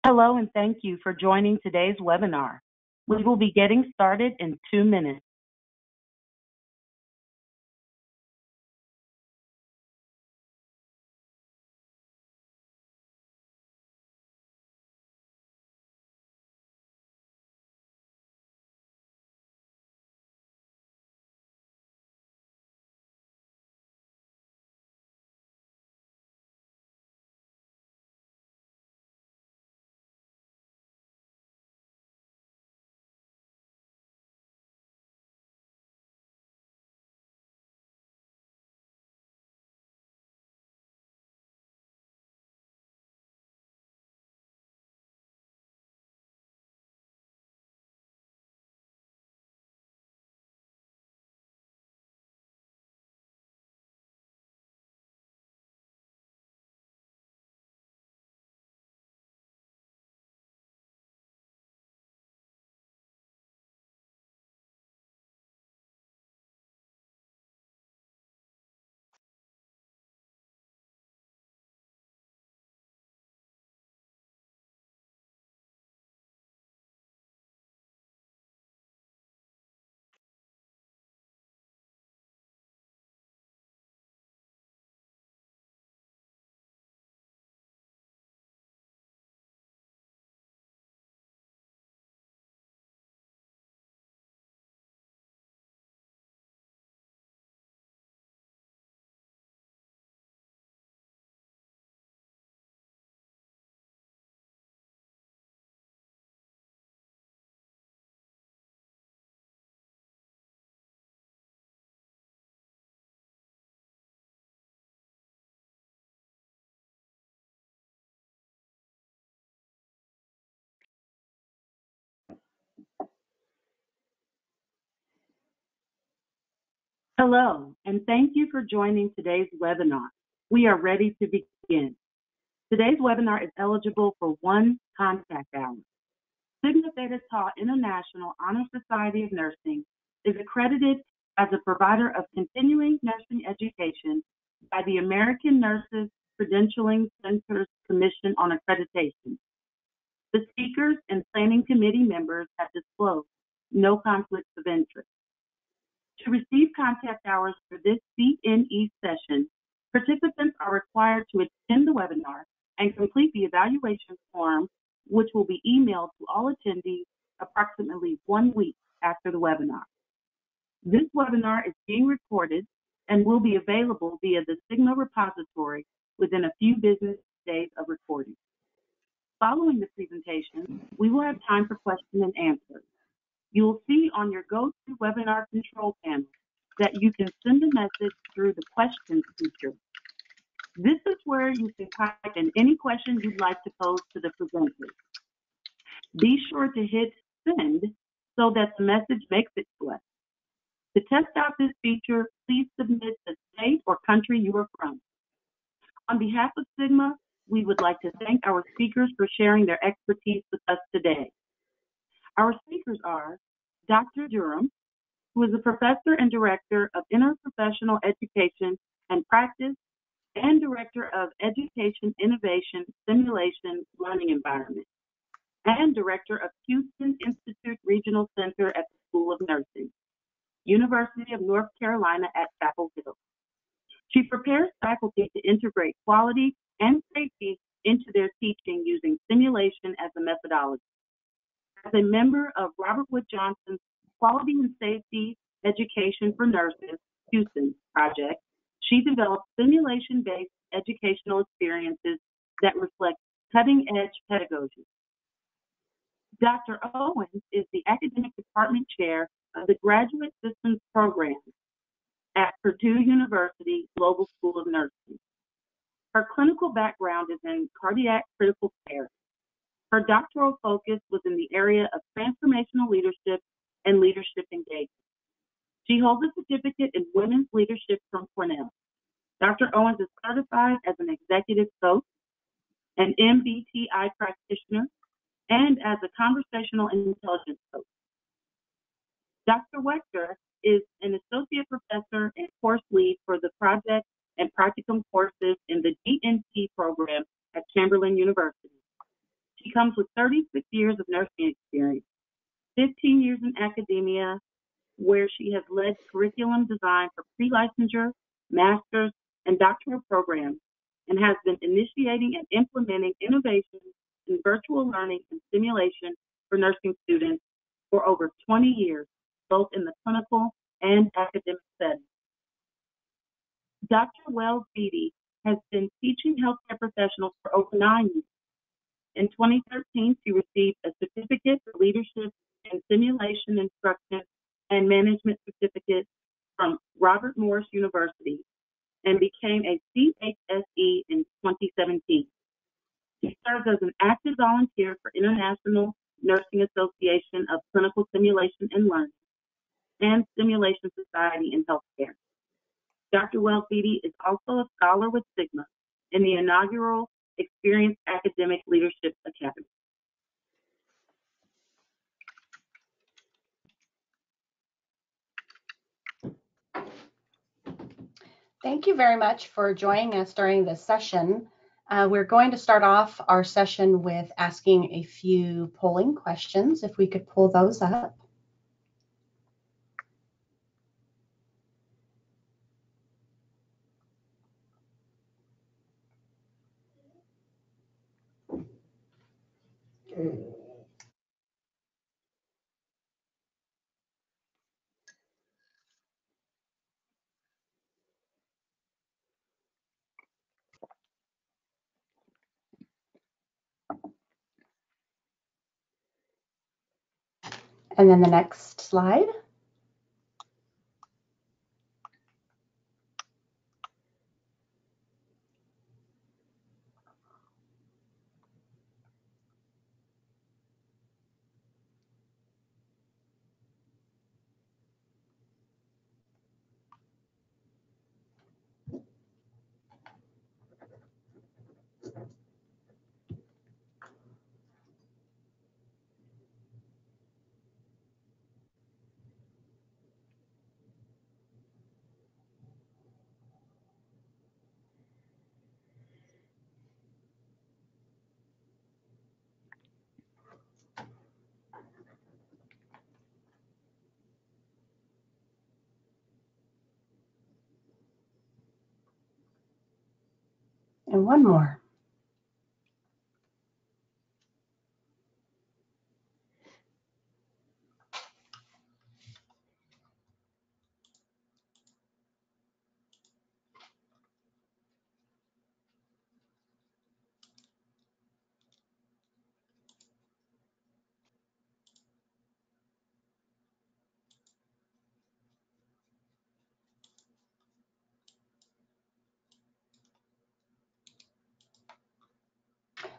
Hello, and thank you for joining today's webinar. We will be getting started in 2 minutes. Hello, and thank you for joining today's webinar. We are ready to begin. Today's webinar is eligible for 1 contact hour. Sigma Theta Tau International Honor Society of Nursing is accredited as a provider of continuing nursing education by the American Nurses Credentialing Centers Commission on Accreditation. The speakers and planning committee members have disclosed no conflicts of interest. To receive contact hours for this CNE session, participants are required to attend the webinar and complete the evaluation form, which will be emailed to all attendees approximately 1 week after the webinar. This webinar is being recorded and will be available via the Sigma repository within a few business days of recording. Following the presentation, we will have time for question and answers. You will see on your GoToWebinar control panel that you can send a message through the questions feature. This is where you can type in any question you'd like to pose to the presenters. Be sure to hit send so that the message makes it to us. To test out this feature, please submit the state or country you are from. On behalf of Sigma, we would like to thank our speakers for sharing their expertise with us today. Our speakers are Dr. Durham, who is a professor and director of interprofessional education and practice and director of education innovation simulation learning environment, and director of Houston Institute Regional Center at the School of Nursing, University of North Carolina at Chapel Hill. She prepares faculty to integrate quality and safety into their teaching using simulation as a methodology. As a member of Robert Wood Johnson's Quality and Safety Education for Nurses, Houston project, she developed simulation-based educational experiences that reflect cutting-edge pedagogy. Dr. Owens is the academic department chair of the Graduate Systems Program at Purdue University Global School of Nursing. Her clinical background is in cardiac critical care. Her doctoral focus was in the area of transformational leadership and leadership engagement. She holds a certificate in women's leadership from Cornell. Dr. Owens is certified as an executive coach, an MBTI practitioner, and as a conversational intelligence coach. Dr. Wechter is an associate professor and course lead for the project and practicum courses in the DNT program at Chamberlain University. She comes with 36 years of nursing experience, 15 years in academia, where she has led curriculum design for pre-licensure, master's, and doctoral programs, and has been initiating and implementing innovations in virtual learning and simulation for nursing students for over 20 years, both in the clinical and academic setting. Dr. Wells Beatty has been teaching healthcare professionals for over 9 years. In 2013, she received a certificate for leadership in simulation instruction and management certificate from Robert Morris University and became a CHSE in 2017. She serves as an active volunteer for International Nursing Association of Clinical Simulation and Learning and Simulation Society in Healthcare. Dr. Wells Beatty is also a scholar with Sigma in the inaugural Experienced Academic Leadership Academy. Thank you very much for joining us during this session. We're going to start off our session with asking a few polling questions, if we could pull those up. And then the next slide. And one more.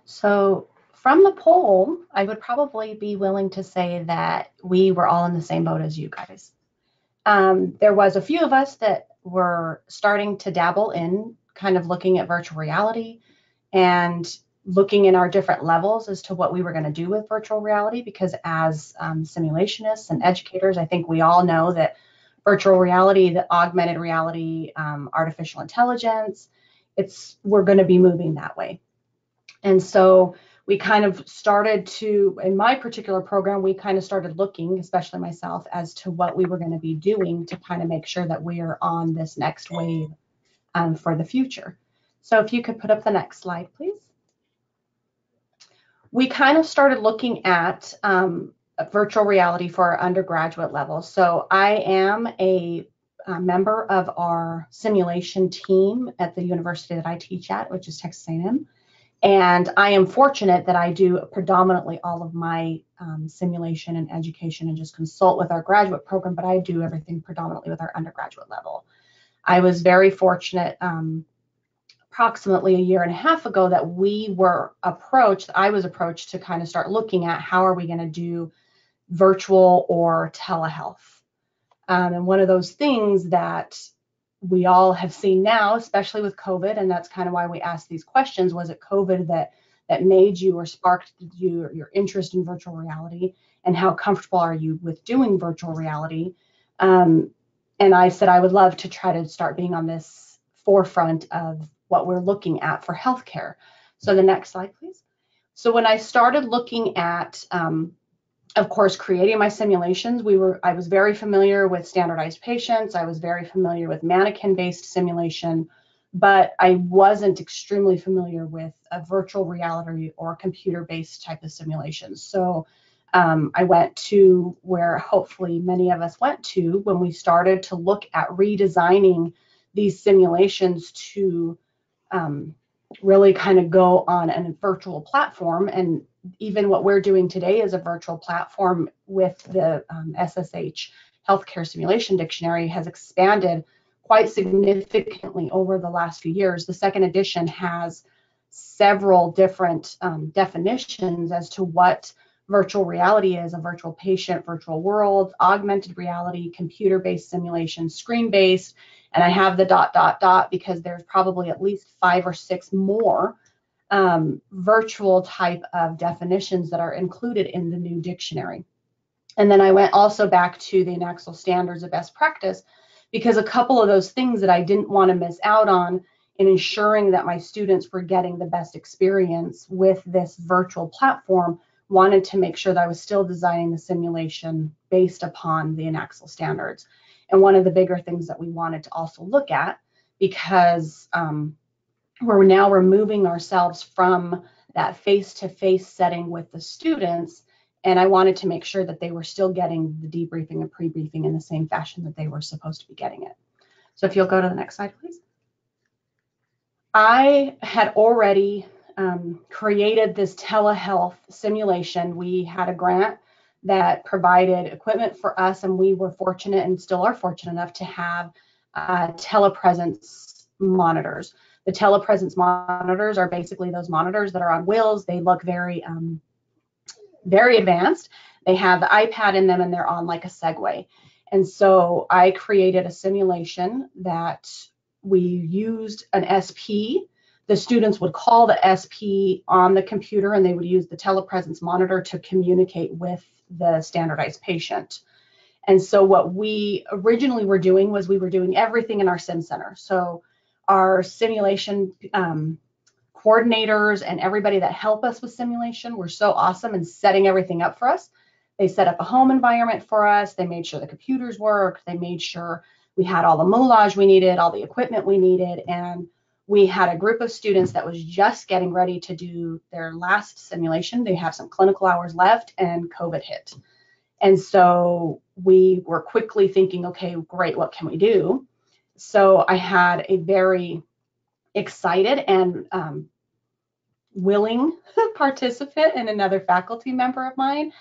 So from the poll, I would probably be willing to say that we were all in the same boat as you guys. There was a few of us that were starting to dabble in kind of looking at virtual reality and looking in our different levels as to what we were going to do with virtual reality, because as simulationists and educators, I think we all know that virtual reality, the augmented reality, artificial intelligence, we're going to be moving that way. And so we kind of started to, in my particular program, we kind of started looking, especially myself, as to what we were going to be doing to kind of make sure that we are on this next wave for the future. So if you could put up the next slide, please. We kind of started looking at virtual reality for our undergraduate level. So I am a member of our simulation team at the university that I teach at, which is Texas A&M. And I am fortunate that I do predominantly all of my simulation and education and just consult with our graduate program, but I do everything predominantly with our undergraduate level. I was very fortunate approximately a year and a half ago that I was approached to kind of start looking at how are we going to do virtual or telehealth. And one of those things that we all have seen now, especially with COVID, and that's kind of why we asked these questions. Was it COVID that made you or sparked your interest in virtual reality? And how comfortable are you with doing virtual reality? And I said I would love to try to start being on this forefront of what we're looking at for healthcare. So the next slide, please. So when I started looking at, of course, creating my simulations, I was very familiar with standardized patients. I was very familiar with mannequin-based simulation, but I wasn't extremely familiar with a virtual reality or computer-based type of simulations. So I went to where hopefully many of us went to when we started to look at redesigning these simulations to really kind of go on a virtual platform. And even what we're doing today is a virtual platform with the SSH Healthcare Simulation Dictionary has expanded quite significantly over the last few years. The second edition has several different definitions as to what virtual reality is: a virtual patient, virtual world, augmented reality, computer-based simulation, screen-based, and I have the ... because there's probably at least 5 or 6 more virtual type of definitions that are included in the new dictionary. And then I went also back to the NACSL standards of best practice, because a couple of those things that I didn't want to miss out on in ensuring that my students were getting the best experience with this virtual platform, wanted to make sure that I was still designing the simulation based upon the NACSL standards. And one of the bigger things that we wanted to also look at, because we're now removing ourselves from that face-to-face setting with the students, and I wanted to make sure that they were still getting the debriefing and pre-briefing in the same fashion that they were supposed to be getting it. So if you'll go to the next slide, please. I had already created this telehealth simulation. We had a grant that provided equipment for us, and we were fortunate and still are fortunate enough to have telepresence monitors. The telepresence monitors are basically those monitors that are on wheels. They look very, very advanced. They have the iPad in them, and they're on like a Segway. And so I created a simulation that we used an SP. The students would call the SP on the computer, and they would use the telepresence monitor to communicate with the standardized patient. And so what we originally were doing was we were doing everything in our sim center. So our simulation coordinators and everybody that help us with simulation were so awesome in setting everything up for us. They set up a home environment for us. They made sure the computers worked. They made sure we had all the moulage we needed, all the equipment we needed. And we had a group of students that was just getting ready to do their last simulation. They have some clinical hours left, and COVID hit. And so we were quickly thinking, okay, great, what can we do? So I had a very excited and willing participant and another faculty member of mine,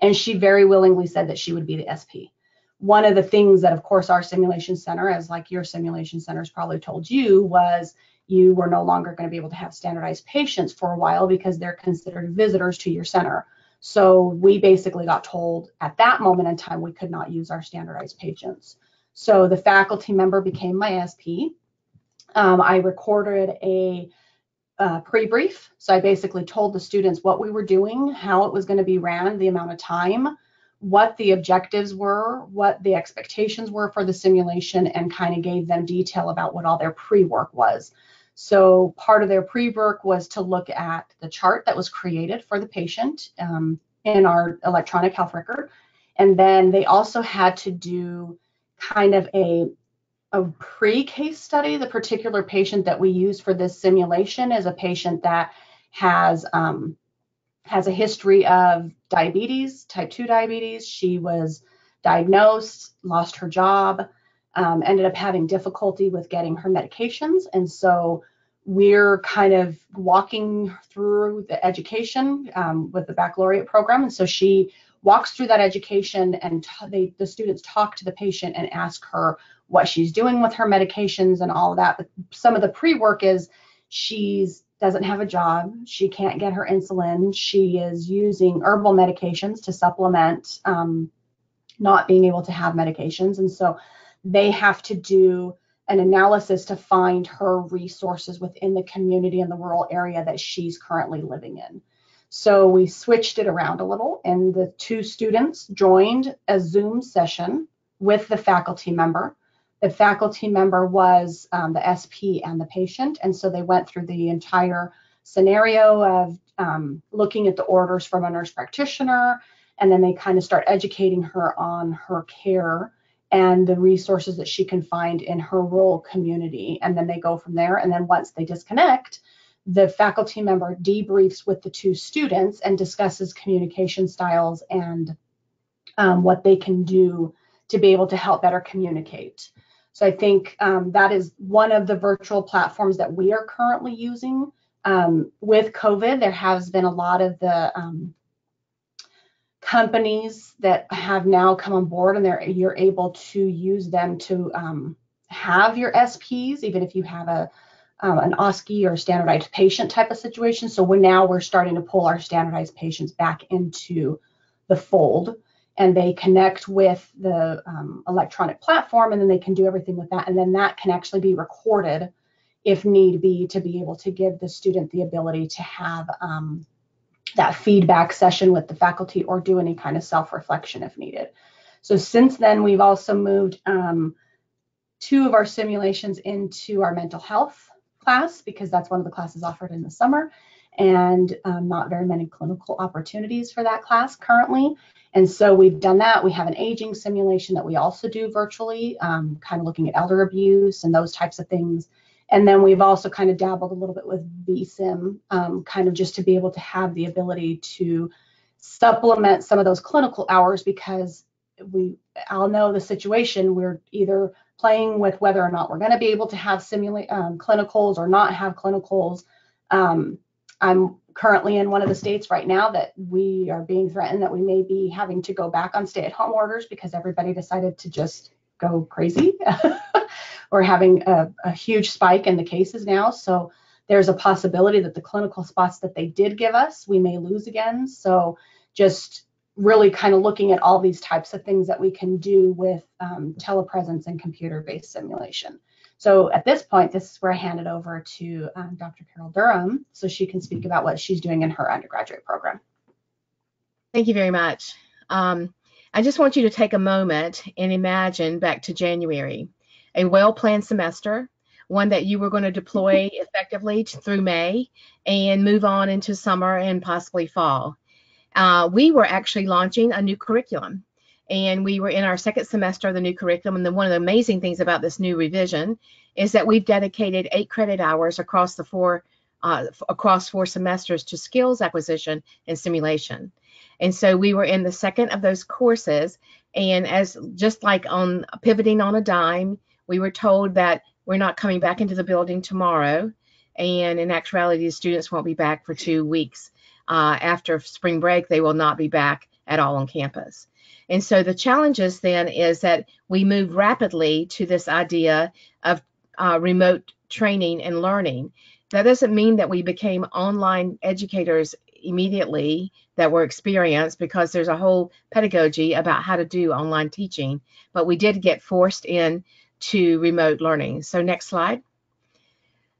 and she very willingly said that she would be the SP. One of the things that, of course, our simulation center, as like your simulation centers probably told you, was you were no longer going to be able to have standardized patients for a while because they're considered visitors to your center. So we basically got told at that moment in time we could not use our standardized patients. So the faculty member became my SP. I recorded a pre-brief. So I basically told the students what we were doing, how it was going to be ran, the amount of time, what the objectives were, what the expectations were for the simulation, and kind of gave them detail about what all their pre-work was. So part of their pre-work was to look at the chart that was created for the patient in our electronic health record. And then they also had to do kind of a pre-case study. The particular patient that we use for this simulation is a patient that has a history of diabetes, type 2 diabetes. She was diagnosed, lost her job, ended up having difficulty with getting her medications. And so we're kind of walking through the education with the baccalaureate program. And so she walks through that education, and the students talk to the patient and ask her what she's doing with her medications and all of that. But some of the pre-work is she doesn't have a job. She can't get her insulin. She is using herbal medications to supplement not being able to have medications. And so they have to do an analysis to find her resources within the community in the rural area that she's currently living in. So we switched it around a little, and the 2 students joined a Zoom session with the faculty member. The faculty member was the SP and the patient, and so they went through the entire scenario of looking at the orders from a nurse practitioner, and then they kind of start educating her on her care and the resources that she can find in her rural community. And then they go from there. And then once they disconnect, the faculty member debriefs with the two students and discusses communication styles and what they can do to be able to help better communicate. So I think that is one of the virtual platforms that we are currently using. With COVID, there has been a lot of the companies that have now come on board, and you're able to use them to have your SPs, even if you have an OSCE or standardized patient type of situation. So we're starting to pull our standardized patients back into the fold, and they connect with the electronic platform, and then they can do everything with that. And then that can actually be recorded if need be, to be able to give the student the ability to have that feedback session with the faculty or do any kind of self-reflection if needed. So since then, we've also moved 2 of our simulations into our mental health class, because that's one of the classes offered in the summer, and not very many clinical opportunities for that class currently. And so we've done that. We have an aging simulation that we also do virtually, kind of looking at elder abuse and those types of things. And then we've also kind of dabbled a little bit with VSIM, kind of just to be able to have the ability to supplement some of those clinical hours, because I'll know the situation. We're either playing with whether or not we're going to be able to have clinicals or not have clinicals. I'm currently in one of the states right now that we are being threatened that we may be having to go back on stay-at-home orders because everybody decided to just go crazy. We're having a huge spike in the cases now. So there's a possibility that the clinical spots that they did give us, we may lose again. So just really kind of looking at all these types of things that we can do with telepresence and computer-based simulation. So at this point, this is where I hand it over to Dr. Carol Durham, so she can speak about what she's doing in her undergraduate program. Thank you very much. I just want you to take a moment and imagine back to January, a well-planned semester, one that you were going to deploy effectively through May and move on into summer and possibly fall. We were actually launching a new curriculum, and we were in our second semester of the new curriculum. And then one of the amazing things about this new revision is that we've dedicated 8 credit hours across 4 semesters to skills acquisition and simulation. And so we were in the second of those courses, and just like on pivoting on a dime, we were told that we're not coming back into the building tomorrow, and in actuality, the students won't be back for 2 weeks. After spring break, they will not be back at all on campus. And so the challenges then is that we move rapidly to this idea of remote training and learning. That doesn't mean that we became online educators immediately that were experienced, because there's a whole pedagogy about how to do online teaching, but we did get forced into remote learning. So next slide.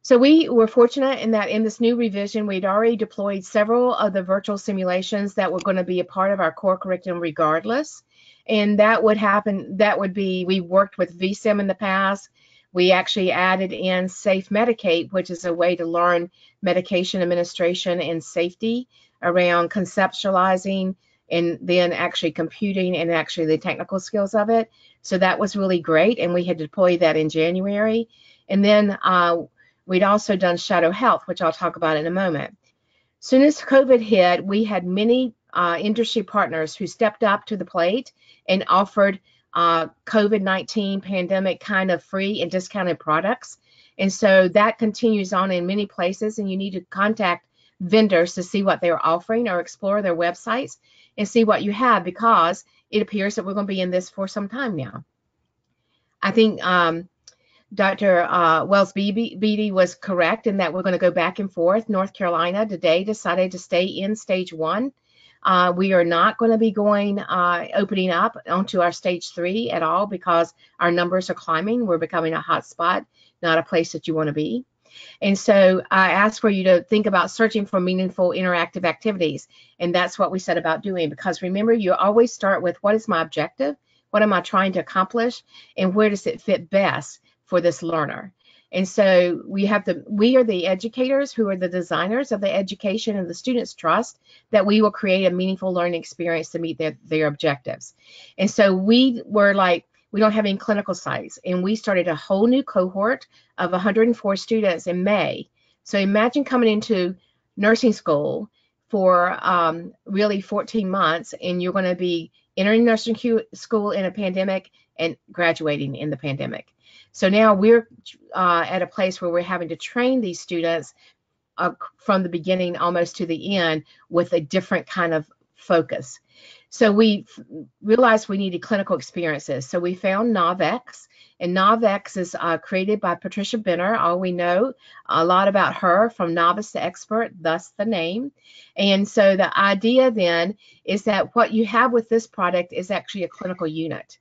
So we were fortunate in that in this new revision, we'd already deployed several of the virtual simulations that were going to be a part of our core curriculum regardless. And that would be, we worked with VSIM in the past. We actually added in Safe Medicate, which is a way to learn medication administration and safety around conceptualizing and then actually computing and actually the technical skills of it. So that was really great. And we had deployed that in January. And then we'd also done Shadow Health, which I'll talk about in a moment. Soon as COVID hit, we had many industry partners who stepped up to the plate and offered COVID-19 pandemic kind of free and discounted products. And so that continues on in many places, and you need to contact vendors to see what they're offering or explore their websites and see what you have, because it appears that we're going to be in this for some time now. I think Dr. Wells Beatty was correct in that we're going to go back and forth. North Carolina today decided to stay in stage 1. We are not going to be opening up onto our stage 3 at all, because our numbers are climbing. We're becoming a hot spot, not a place that you want to be. And so I asked for you to think about searching for meaningful interactive activities. And that's what we set about doing, because remember, you always start with what is my objective? What am I trying to accomplish? And where does it fit best for this learner? And so we are the educators who are the designers of the education, and the students trust that we will create a meaningful learning experience to meet their objectives. And so we were like, we don't have any clinical sites, and we started a whole new cohort of 104 students in May. So imagine coming into nursing school for really 14 months, and you're going to be entering nursing school in a pandemic and graduating in the pandemic. So now we're at a place where we're having to train these students from the beginning almost to the end with a different kind of focus. So we realized we needed clinical experiences. So we found Novx, and Novx is created by Patricia Benner. All we know a lot about her, from novice to expert, thus the name. And so the idea then is that what you have with this product is actually a clinical unit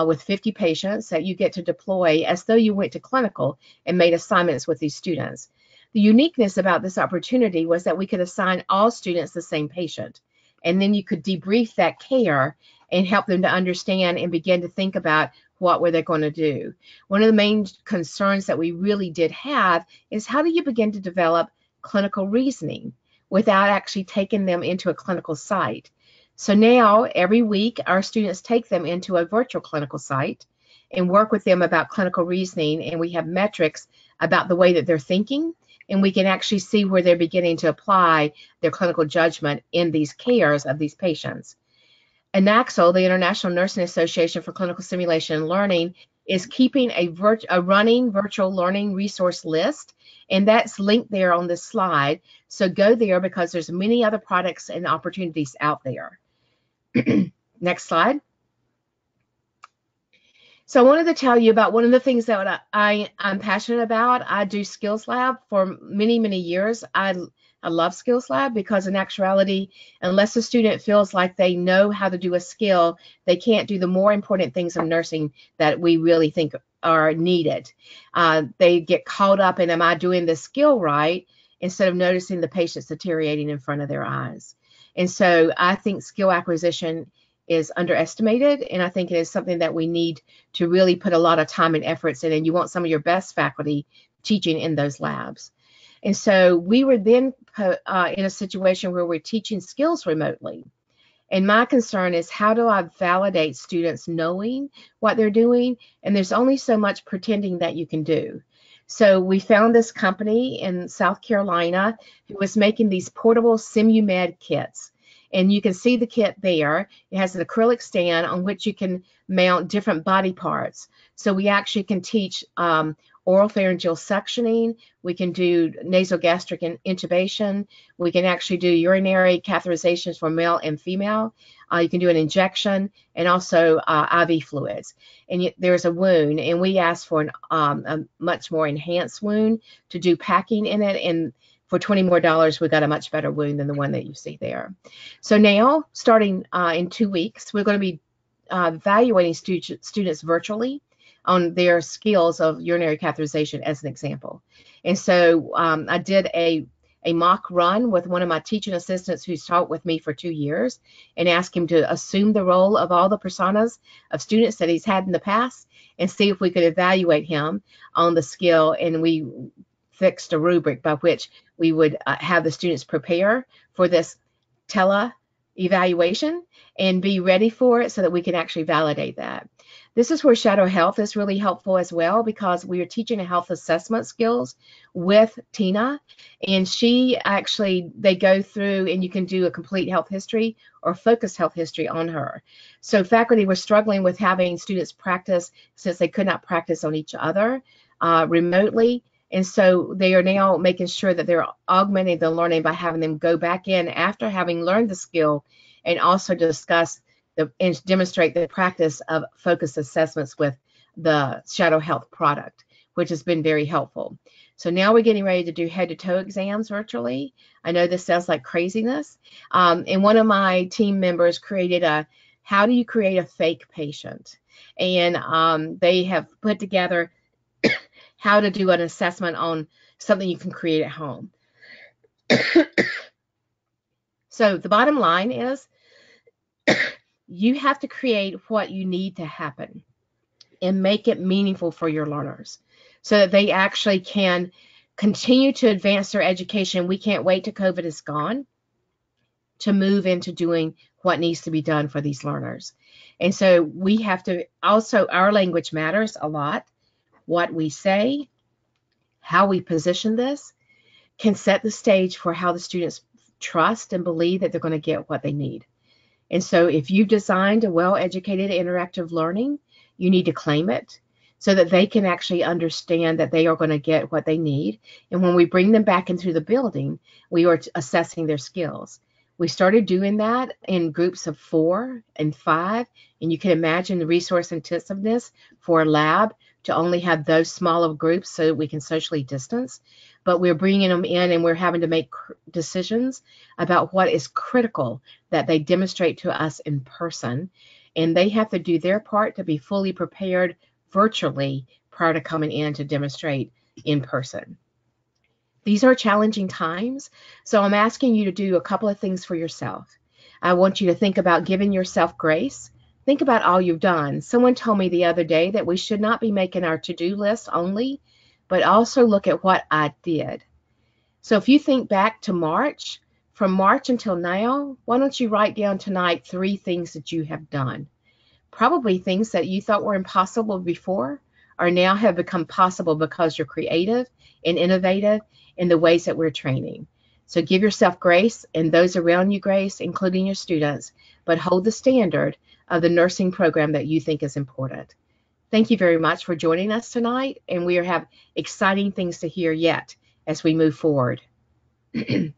with 50 patients that you get to deploy as though you went to clinical and made assignments with these students. The uniqueness about this opportunity was that we could assign all students the same patient. And then you could debrief that care and help them to understand and begin to think about what were they going to do. One of the main concerns that we really did have is, how do you begin to develop clinical reasoning without actually taking them into a clinical site? So now every week our students take them into a virtual clinical site and work with them about clinical reasoning, and we have metrics about the way that they're thinking, and we can actually see where they're beginning to apply their clinical judgment in these cares of these patients. INACSL, the International Nursing Association for Clinical Simulation and Learning, is keeping a running virtual learning resource list, and that's linked there on this slide. So go there, because there's many other products and opportunities out there. Next slide. So I wanted to tell you about one of the things that I'm passionate about. I do Skills Lab for many, many years. I love Skills Lab because in actuality, unless a student feels like they know how to do a skill, they can't do the more important things in nursing that we really think are needed. They get caught up in, am I doing the skill right, instead of noticing the patients deteriorating in front of their eyes. And so I think skill acquisition is underestimated, and I think it is something that we need to really put a lot of time and efforts in, and you want some of your best faculty teaching in those labs. And so we were then put in a situation where we're teaching skills remotely. And my concern is, how do I validate students knowing what they're doing? And there's only so much pretending that you can do. So we found this company in South Carolina who was making these portable SimuMed kits. And you can see the kit there. It has an acrylic stand on which you can mount different body parts. So we actually can teach oral pharyngeal suctioning. We can do nasogastric intubation. We can actually do urinary catheterizations for male and female. You can do an injection, and also IV fluids. And there's a wound, and we asked for a much more enhanced wound to do packing in it. And for $20 more, we got a much better wound than the one that you see there. So now, starting in 2 weeks, we're going to be evaluating students virtually on their skills of urinary catheterization, as an example. And so I did a mock run with one of my teaching assistants who's taught with me for 2 years, and asked him to assume the role of all the personas of students that he's had in the past and see if we could evaluate him on the skill. And we fixed a rubric by which we would have the students prepare for this tele-evaluation and be ready for it so that we can actually validate that. This is where Shadow Health is really helpful as well, because we are teaching a health assessment skills with Tina, and they go through, and you can do a complete health history or focused health history on her. So faculty were struggling with having students practice, since they could not practice on each other remotely. And so they are now making sure that they're augmenting the learning by having them go back in after having learned the skill, and also discuss and demonstrate the practice of focused assessments with the Shadow Health product, which has been very helpful. So now we're getting ready to do head-to-toe exams virtually. I know this sounds like craziness. And one of my team members created how do you create a fake patient? And they have put together how to do an assessment on something you can create at home. So the bottom line is, you have to create what you need to happen and make it meaningful for your learners. so that they actually can continue to advance their education. We can't wait till COVID is gone to move into doing what needs to be done for these learners. And so we have to also, our language matters a lot. What we say, how we position this can set the stage for how the students trust and believe that they're going to get what they need. And so if you've designed a well-educated interactive learning, you need to claim it so that they can actually understand that they are going to get what they need. And when we bring them back into the building, we are assessing their skills. We started doing that in groups of 4 and 5, and you can imagine the resource intensiveness for a lab to only have those small of groups so we can socially distance. But we're bringing them in and we're having to make decisions about what is critical that they demonstrate to us in person. And they have to do their part to be fully prepared virtually prior to coming in to demonstrate in person. These are challenging times, so I'm asking you to do a couple of things for yourself. I want you to think about giving yourself grace. Think about all you've done. Someone told me the other day that we should not be making our to-do list only, but also look at what I did. So if you think back to March, from March until now, why don't you write down tonight 3 things that you have done? Probably things that you thought were impossible before or now have become possible because you're creative and innovative in the ways that we're training. So give yourself grace and those around you grace, including your students, but hold the standard of the nursing program that you think is important. Thank you very much for joining us tonight, and we have exciting things to hear yet as we move forward. Thank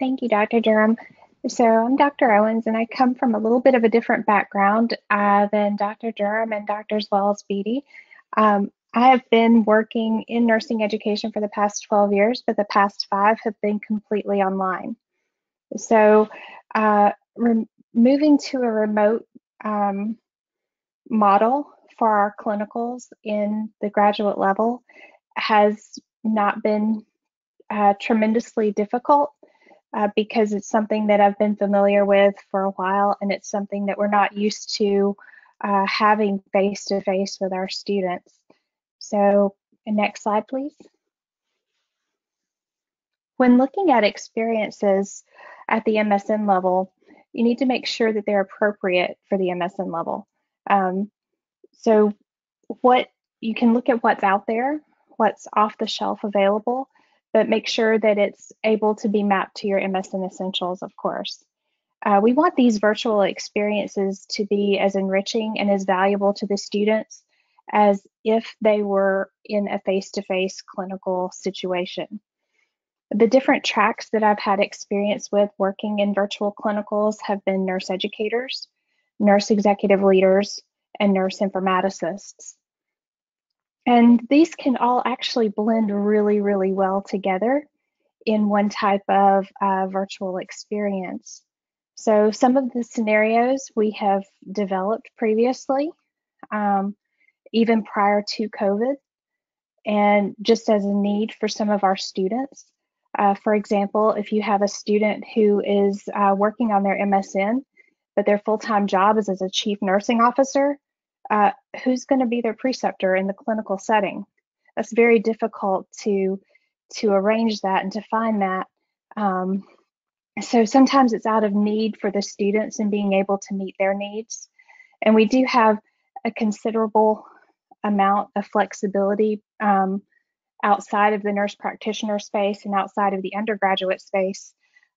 you, Dr. Durham. So I'm Dr. Owens, and I come from a little bit of a different background than Dr. Durham and Drs. Wells Beatty. I have been working in nursing education for the past 12 years, but the past 5 have been completely online. So moving to a remote model for our clinicals in the graduate level has not been tremendously difficult because it's something that I've been familiar with for a while, and it's something that we're not used to having face-to-face with our students. So next slide, please. When looking at experiences at the MSN level, you need to make sure that they're appropriate for the MSN level. So you can look at what's out there, what's off the shelf available, but make sure that it's able to be mapped to your MSN essentials, of course. We want these virtual experiences to be as enriching and as valuable to the students as if they were in a face-to-face clinical situation. The different tracks that I've had experience with working in virtual clinicals have been nurse educators, nurse executive leaders, and nurse informaticists. And these can all actually blend really, really well together in one type of virtual experience. So some of the scenarios we have developed previously, even prior to COVID, and just as a need for some of our students. For example, if you have a student who is working on their MSN, but their full-time job is as a chief nursing officer, who's going to be their preceptor in the clinical setting? That's very difficult to arrange that and to find that. So sometimes it's out of need for the students and being able to meet their needs. And we do have a considerable amount of flexibility outside of the nurse practitioner space and outside of the undergraduate space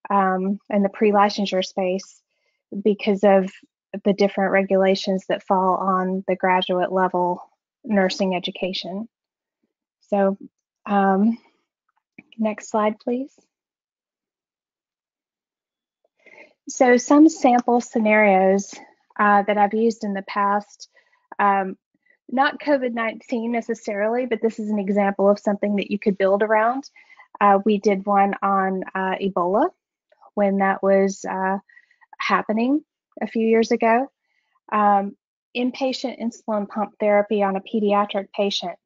and the pre-licensure space because of the different regulations that fall on the graduate level nursing education. So next slide, please. So some sample scenarios that I've used in the past, not COVID-19 necessarily, but this is an example of something that you could build around. We did one on Ebola when that was happening a few years ago. Inpatient insulin pump therapy on a pediatric patient.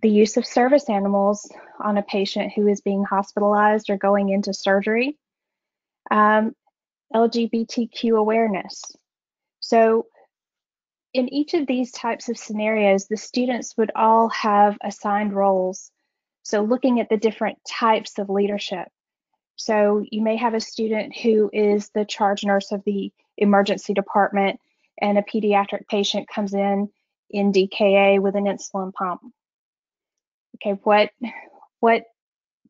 The use of service animals on a patient who is being hospitalized or going into surgery. LGBTQ awareness. So in each of these types of scenarios, the students would all have assigned roles. So looking at the different types of leadership. So you may have a student who is the charge nurse of the emergency department, and a pediatric patient comes in DKA with an insulin pump. Okay, what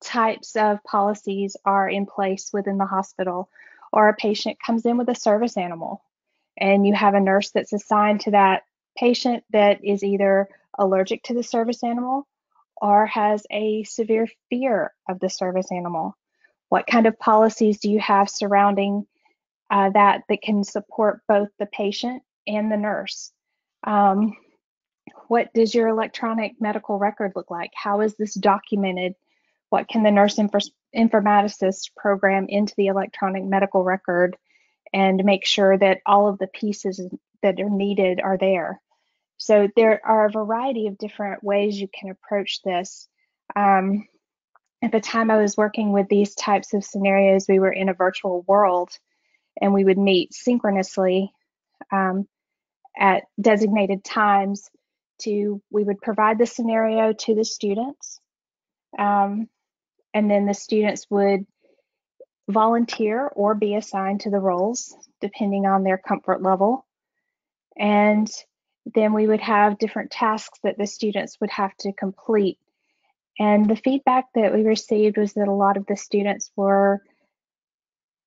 types of policies are in place within the hospital? Or a patient comes in with a service animal, and you have a nurse that's assigned to that patient that is either allergic to the service animal or has a severe fear of the service animal. What kind of policies do you have surrounding that can support both the patient and the nurse? What does your electronic medical record look like? How is this documented? What can the nurse informaticist program into the electronic medical record and make sure that all of the pieces that are needed are there? So there are a variety of different ways you can approach this. At the time I was working with these types of scenarios, we were in a virtual world, and we would meet synchronously at designated times. We would provide the scenario to the students, and then the students would volunteer or be assigned to the roles depending on their comfort level. And then we would have different tasks that the students would have to complete. And the feedback that we received was that a lot of the students were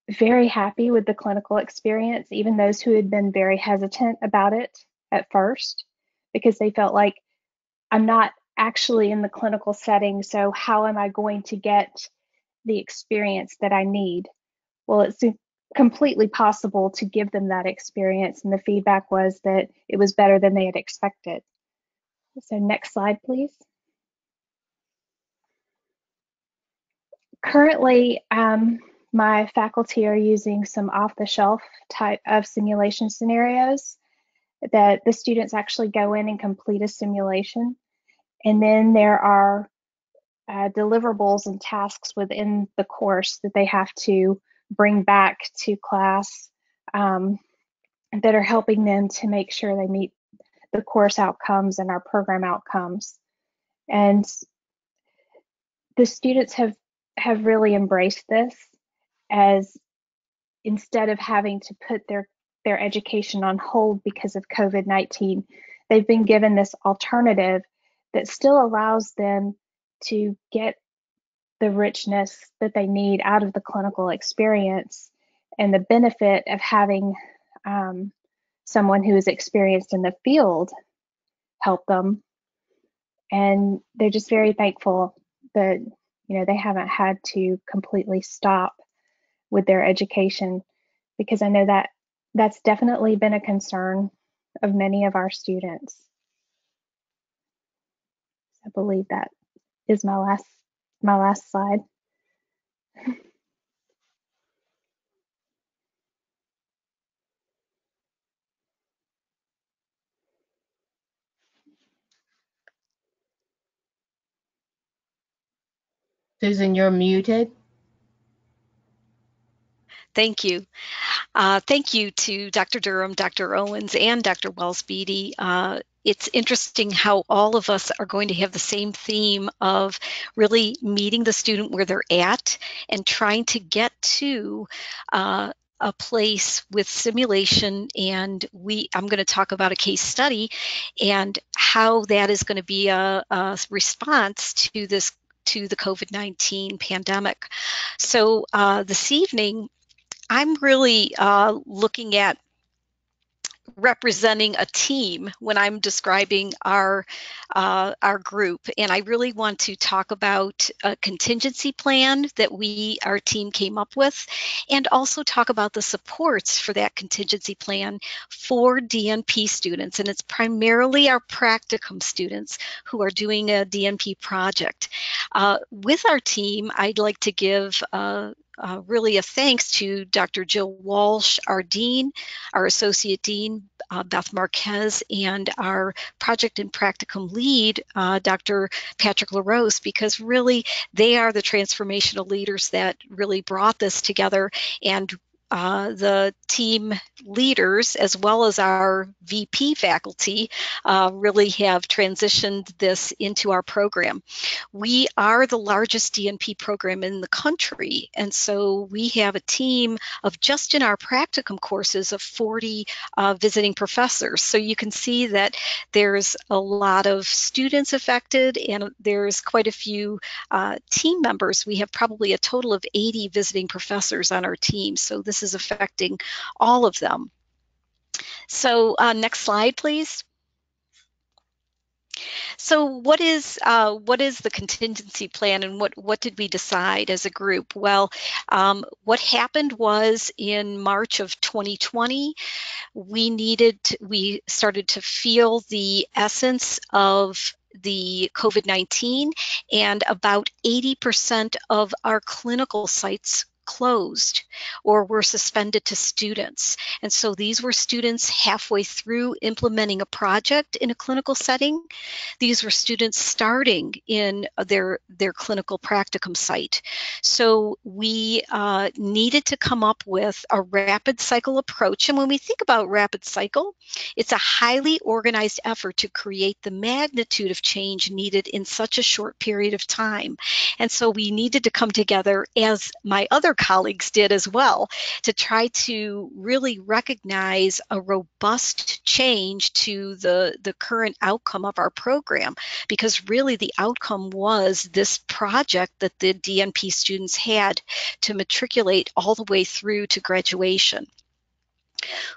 very happy with the clinical experience, even those who had been very hesitant about it at first, because they felt like, I'm not actually in the clinical setting, so how am I going to get the experience that I need? Well, it's completely possible to give them that experience, and the feedback was that it was better than they had expected. So next slide, please. Currently, my faculty are using some off-the-shelf type of simulation scenarios that the students actually go in and complete a simulation. And then there are deliverables and tasks within the course that they have to bring back to class that are helping them to make sure they meet the course outcomes and our program outcomes. And the students have really embraced this, as instead of having to put their education on hold because of COVID-19, they've been given this alternative that still allows them to get the richness that they need out of the clinical experience and the benefit of having someone who is experienced in the field help them. And they're just very thankful that, you know, they haven't had to completely stop with their education, because I know that that's definitely been a concern of many of our students. I believe that is my last slide. Susan, you're muted. Thank you. Thank you to Dr. Durham, Dr. Owens, and Dr. Wells-Beatty. It's interesting how all of us are going to have the same theme of really meeting the student where they're at and trying to get to a place with simulation. And I'm going to talk about a case study and how that is going to be a response to the COVID-19 pandemic. So this evening, I'm really looking at representing a team when I'm describing our group, and I really want to talk about a contingency plan that our team came up with, and also talk about the supports for that contingency plan for DNP students. And it's primarily our practicum students who are doing a DNP project. With our team, I'd like to give really a thanks to Dr. Jill Walsh, our dean, our associate dean, Beth Marquez, and our project and practicum lead, Dr. Patrick LaRose, because really they are the transformational leaders that really brought this together. And the team leaders, as well as our VP faculty, really have transitioned this into our program. We are the largest DNP program in the country, and so we have a team of, just in our practicum courses, of 40 visiting professors. So you can see that there's a lot of students affected, and there's quite a few team members. We have probably a total of 80 visiting professors on our team, so this is affecting all of them. So next slide, please. So what is the contingency plan, and what did we decide as a group? Well, what happened was, in March of 2020, we started to feel the essence of the COVID-19, and about 80% of our clinical sites closed or were suspended to students. And so these were students halfway through implementing a project in a clinical setting. These were students starting in their clinical practicum site. So we needed to come up with a rapid cycle approach. And when we think about rapid cycle, it's a highly organized effort to create the magnitude of change needed in such a short period of time. And so we needed to come together, as my other colleagues did as well, to try to really recognize a robust change to the current outcome of our program, because really the outcome was this project that the DNP students had to matriculate all the way through to graduation.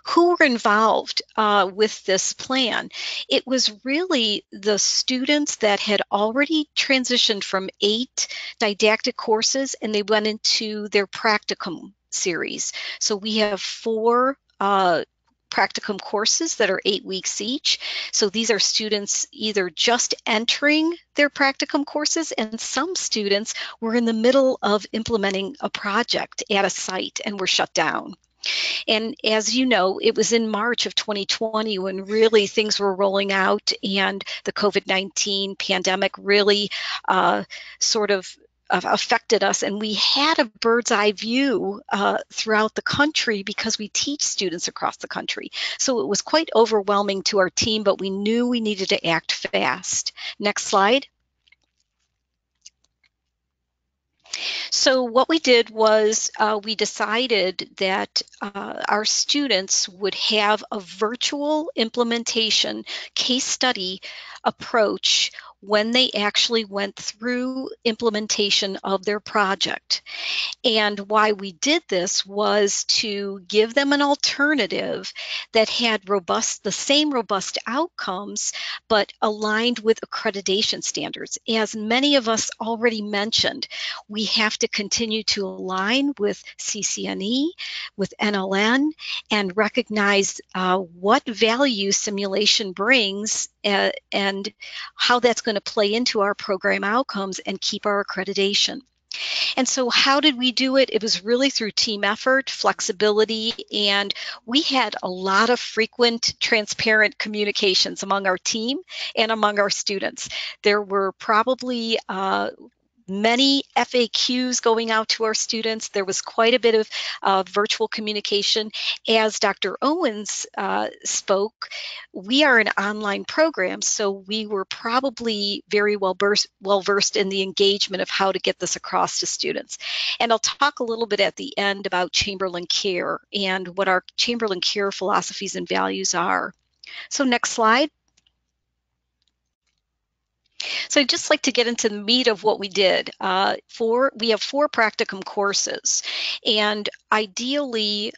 Who were involved with this plan? It was really the students that had already transitioned from 8 didactic courses, and they went into their practicum series. So we have 4 practicum courses that are 8 weeks each. So these are students either just entering their practicum courses, and some students were in the middle of implementing a project at a site and were shut down. And as you know, it was in March of 2020 when really things were rolling out, and the COVID-19 pandemic really sort of affected us, and we had a bird's eye view throughout the country because we teach students across the country. So it was quite overwhelming to our team, but we knew we needed to act fast. Next slide. So what we did was we decided that our students would have a virtual implementation case study approach when they actually went through implementation of their project. And why we did this was to give them an alternative that had the same robust outcomes, but aligned with accreditation standards. As many of us already mentioned, we have to continue to align with CCNE, with NLN, and recognize what value simulation brings and how that's going to play into our program outcomes and keep our accreditation. And so how did we do it? It was really through team effort, flexibility, and we had a lot of frequent, transparent communications among our team and among our students. There were probably many FAQs going out to our students. There was quite a bit of virtual communication. As Dr. Owens spoke, we are an online program, so we were probably very well versed in the engagement of how to get this across to students. And I'll talk a little bit at the end about Chamberlain Care and what our Chamberlain Care philosophies and values are. So next slide. So I'd just like to get into the meat of what we did. We have 4 practicum courses, and ideally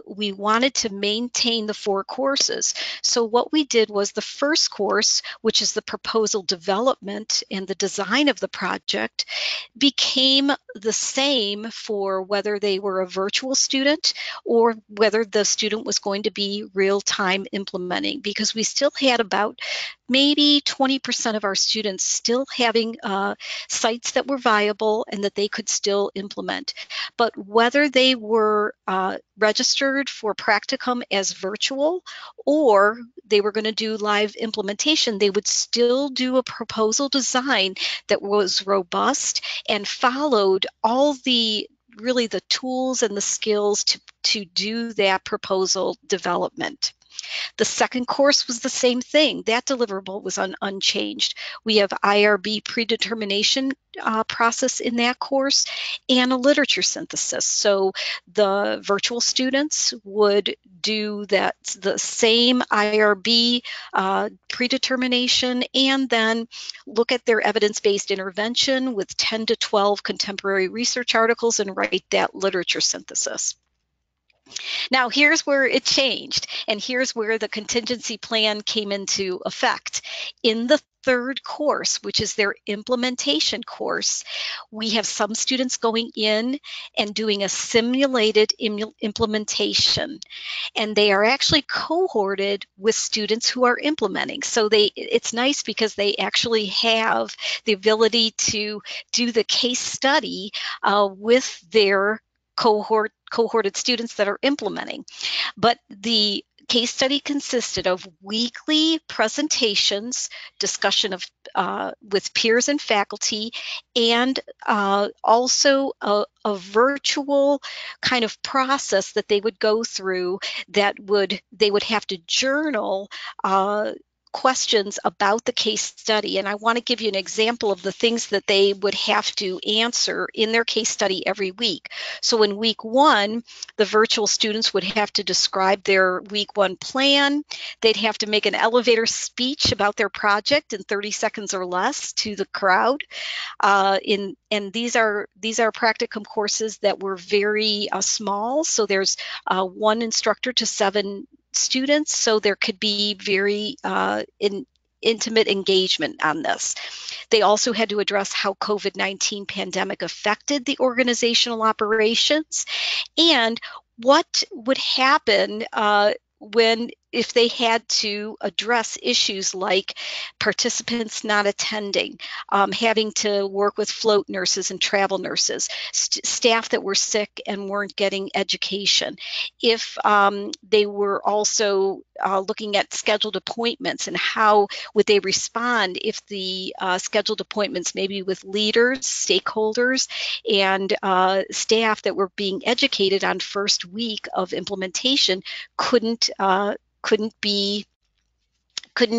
we wanted to maintain the 4 courses. So what we did was the first course, which is the proposal development and the design of the project, became the same for whether they were a virtual student or whether the student was going to be real-time implementing, because we still had about maybe 20% of our students still having sites that were viable and that they could still implement. But whether they were registered for practicum as virtual or they were going to do live implementation, they would still do a proposal design that was robust and followed all the tools and the skills to do that proposal development. The second course was the same thing. That deliverable was unchanged. We have IRB predetermination process in that course and a literature synthesis. So the virtual students would do the same IRB predetermination and then look at their evidence-based intervention with 10 to 12 contemporary research articles and write that literature synthesis. Now, here's where it changed, and here's where the contingency plan came into effect. In the third course, which is their implementation course, we have some students going in and doing a simulated implementation, and they are actually cohorted with students who are implementing. So it's nice because they actually have the ability to do the case study with their cohorted students that are implementing. But the case study consisted of weekly presentations, discussion of with peers and faculty, and also a virtual kind of process that they would go through that they would have to journal questions about the case study. And I want to give you an example of the things that they would have to answer in their case study every week. So in week 1, the virtual students would have to describe their week 1 plan. They'd have to make an elevator speech about their project in 30 seconds or less to the crowd. And these are practicum courses that were very small. So there's 1 instructor to 7 students, so there could be very intimate engagement on this. They also had to address how COVID-19 pandemic affected the organizational operations and what would happen if they had to address issues like participants not attending, having to work with float nurses and travel nurses, staff that were sick and weren't getting education. If they were also looking at scheduled appointments and how would they respond if the scheduled appointments maybe with leaders, stakeholders, and staff that were being educated on first week of implementation couldn't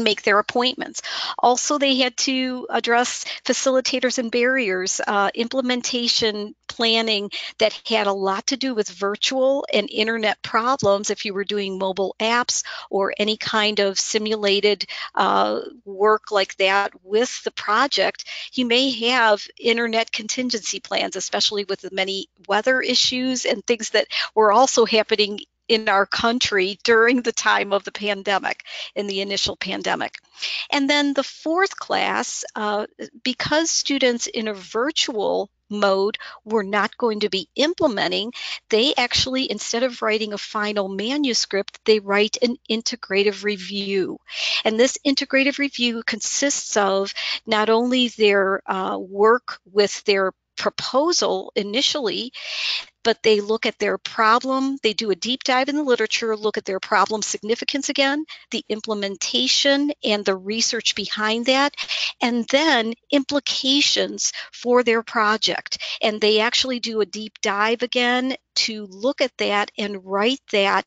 make their appointments. Also, they had to address facilitators and barriers, implementation planning that had a lot to do with virtual and internet problems. If you were doing mobile apps or any kind of simulated work like that with the project, you may have internet contingency plans, especially with the many weather issues and things that were also happening in our country during the time of the pandemic, in the initial pandemic. And then the fourth class, because students in a virtual mode were not going to be implementing, they actually, instead of writing a final manuscript, they write an integrative review. And this integrative review consists of not only their work with their proposal initially, but they look at their problem, they do a deep dive in the literature, look at their problem significance again, the implementation and the research behind that, and then implications for their project. And they actually do a deep dive again to look at that and write that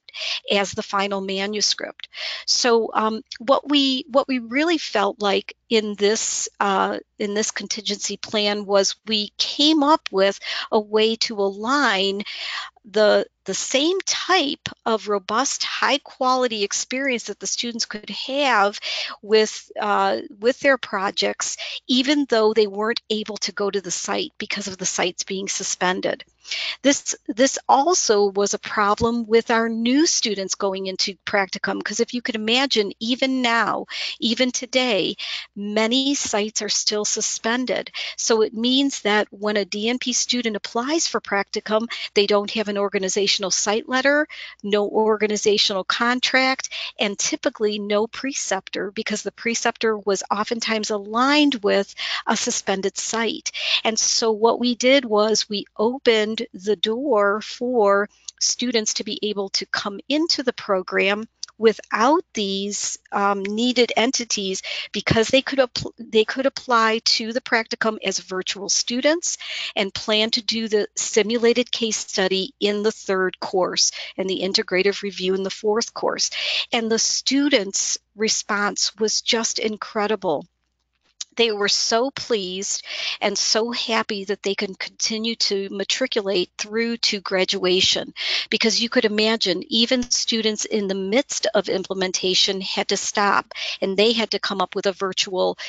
as the final manuscript. So what we really felt like in this contingency plan was we came up with a way to align the same type of robust, high quality experience that the students could have with their projects, even though they weren't able to go to the site because of the sites being suspended. This also was a problem with our new students going into practicum, because if you could imagine, even now, even today, many sites are still suspended. So it means that when a DNP student applies for practicum, they don't have an organizational site letter, no organizational contract, and typically no preceptor, because the preceptor was oftentimes aligned with a suspended site. And so what we did was we opened the door for students to be able to come into the program Without these needed entities, because they could apply to the practicum as virtual students and plan to do the simulated case study in the third course and the integrative review in the fourth course. And the students' response was just incredible. They were so pleased and so happy that they can continue to matriculate through to graduation, because you could imagine even students in the midst of implementation had to stop and they had to come up with a virtual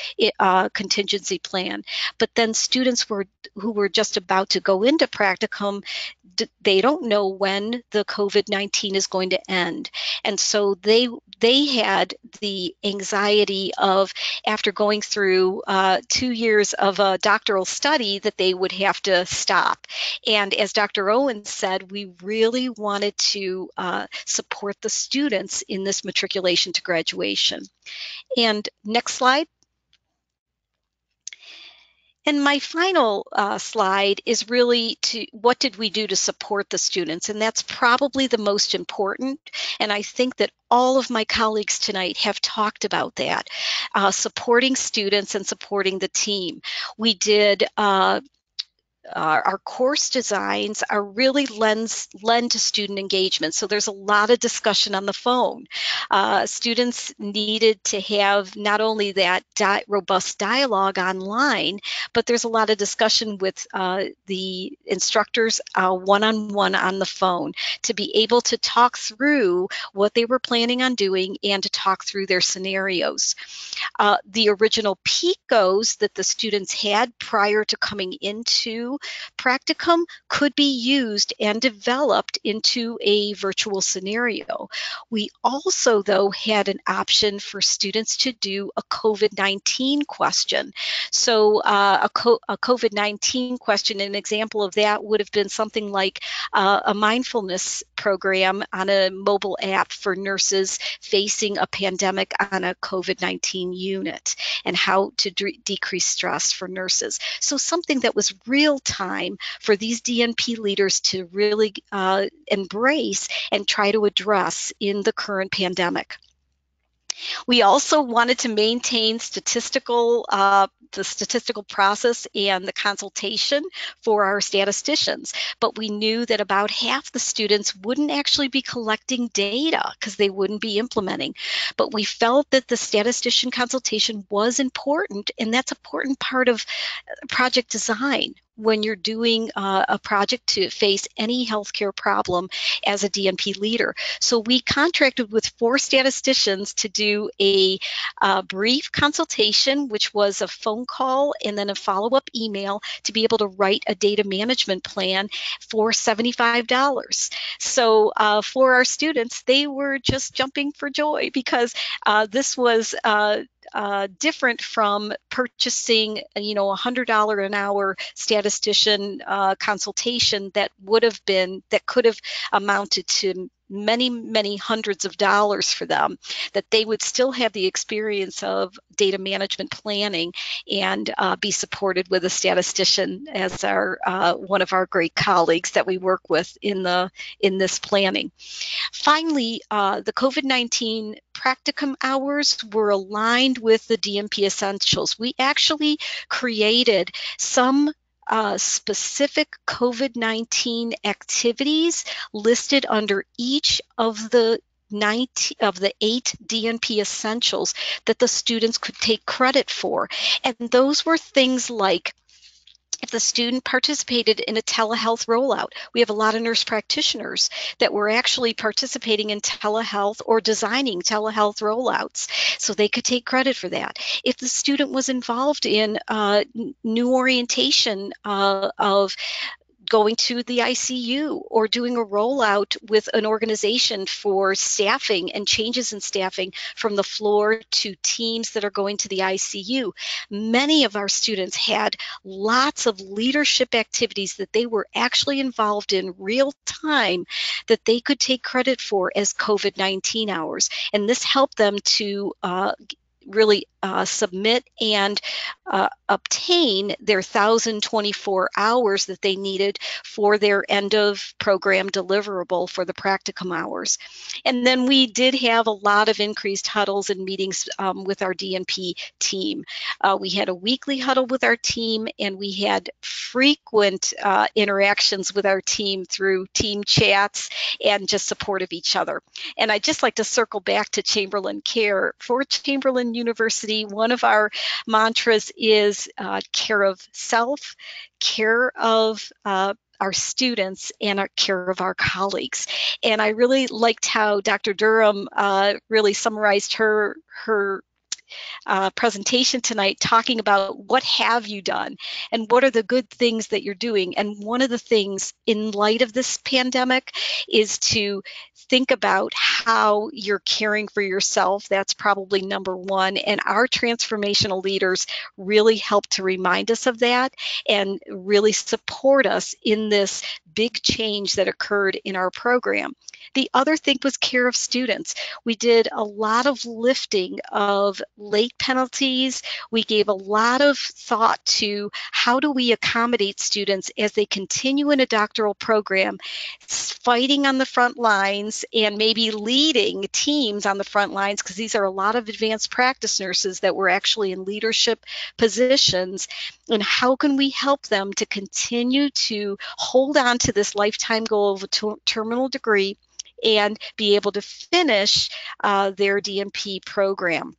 contingency plan. But then students who were just about to go into practicum, they don't know when the COVID-19 is going to end. And so they had the anxiety of, after going through 2 years of a doctoral study, that they would have to stop. And as Dr. Owen said, we really wanted to support the students in this matriculation to graduation. And next slide. And my final slide is really to what did we do to support the students? And that's probably the most important. And I think that all of my colleagues tonight have talked about that, supporting students and supporting the team. We did our course designs are really lend to student engagement. So there's a lot of discussion on the phone. Students needed to have not only that robust dialogue online, but there's a lot of discussion with the instructors one-on-one on the phone to be able to talk through what they were planning on doing and to talk through their scenarios. The original PICOs that the students had prior to coming into practicum could be used and developed into a virtual scenario. We also, though, had an option for students to do a COVID-19 question. So a COVID-19 question, an example of that would have been something like a mindfulness program on a mobile app for nurses facing a pandemic on a COVID-19 unit, and how to decrease stress for nurses. So something that was real time for these DNP leaders to really embrace and try to address in the current pandemic. We also wanted to maintain the statistical process and the consultation for our statisticians, but we knew that about half the students wouldn't actually be collecting data because they wouldn't be implementing. But we felt that the statistician consultation was important, and that's an important part of project design when you're doing a project to face any healthcare problem as a DNP leader. So we contracted with 4 statisticians to do a brief consultation, which was a phone call and then a follow-up email, to be able to write a data management plan for $75. So for our students, they were just jumping for joy, because this was different from purchasing, $100 an hour statistician consultation that could have amounted to many, many hundreds of dollars for them, that they would still have the experience of data management planning and be supported with a statistician as one of our great colleagues that we work with in this planning. Finally, the COVID-19 practicum hours were aligned with the DNP Essentials. We actually created some specific COVID-19 activities listed under each of the 8 DNP Essentials that the students could take credit for. And those were things like, if the student participated in a telehealth rollout, we have a lot of nurse practitioners that were actually participating in telehealth or designing telehealth rollouts, so they could take credit for that. If the student was involved in new orientation of going to the ICU or doing a rollout with an organization for staffing and changes in staffing from the floor to teams that are going to the ICU. Many of our students had lots of leadership activities that they were actually involved in real time that they could take credit for as COVID-19 hours. And this helped them to really submit and obtain their 1,024 hours that they needed for their end of program deliverable for the practicum hours. And then we did have a lot of increased huddles and meetings with our DNP team. We had a weekly huddle with our team, and we had frequent interactions with our team through team chats and just support of each other. And I'd just like to circle back to Chamberlain Care. For Chamberlain University, one of our mantras is care of self, care of our students, and our care of our colleagues. And I really liked how Dr. Durham really summarized her presentation tonight, talking about what have you done and what are the good things that you're doing. And one of the things in light of this pandemic is to think about how you're caring for yourself. That's probably number one. And our transformational leaders really help to remind us of that and really support us in this big change that occurred in our program. The other thing was care of students. We did a lot of lifting of late penalties. We gave a lot of thought to how do we accommodate students as they continue in a doctoral program, fighting on the front lines and maybe leading teams on the front lines, because these are a lot of advanced practice nurses that were actually in leadership positions. And how can we help them to continue to hold on to this lifetime goal of a terminal degree and be able to finish their DNP program?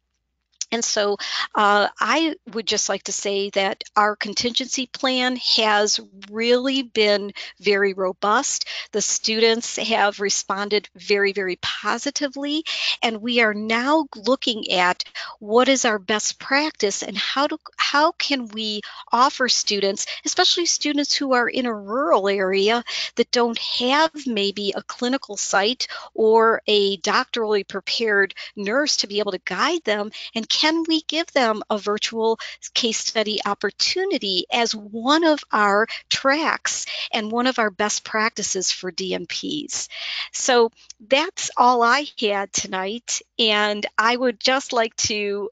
And so I would just like to say that our contingency plan has really been very robust. The students have responded very, very positively, and we are now looking at what is our best practice and how can we offer students, especially students who are in a rural area that don't have maybe a clinical site or a doctorally prepared nurse to be able to guide them, and can we give them a virtual case study opportunity as one of our tracks and one of our best practices for DNPs? So that's all I had tonight. And I would just like to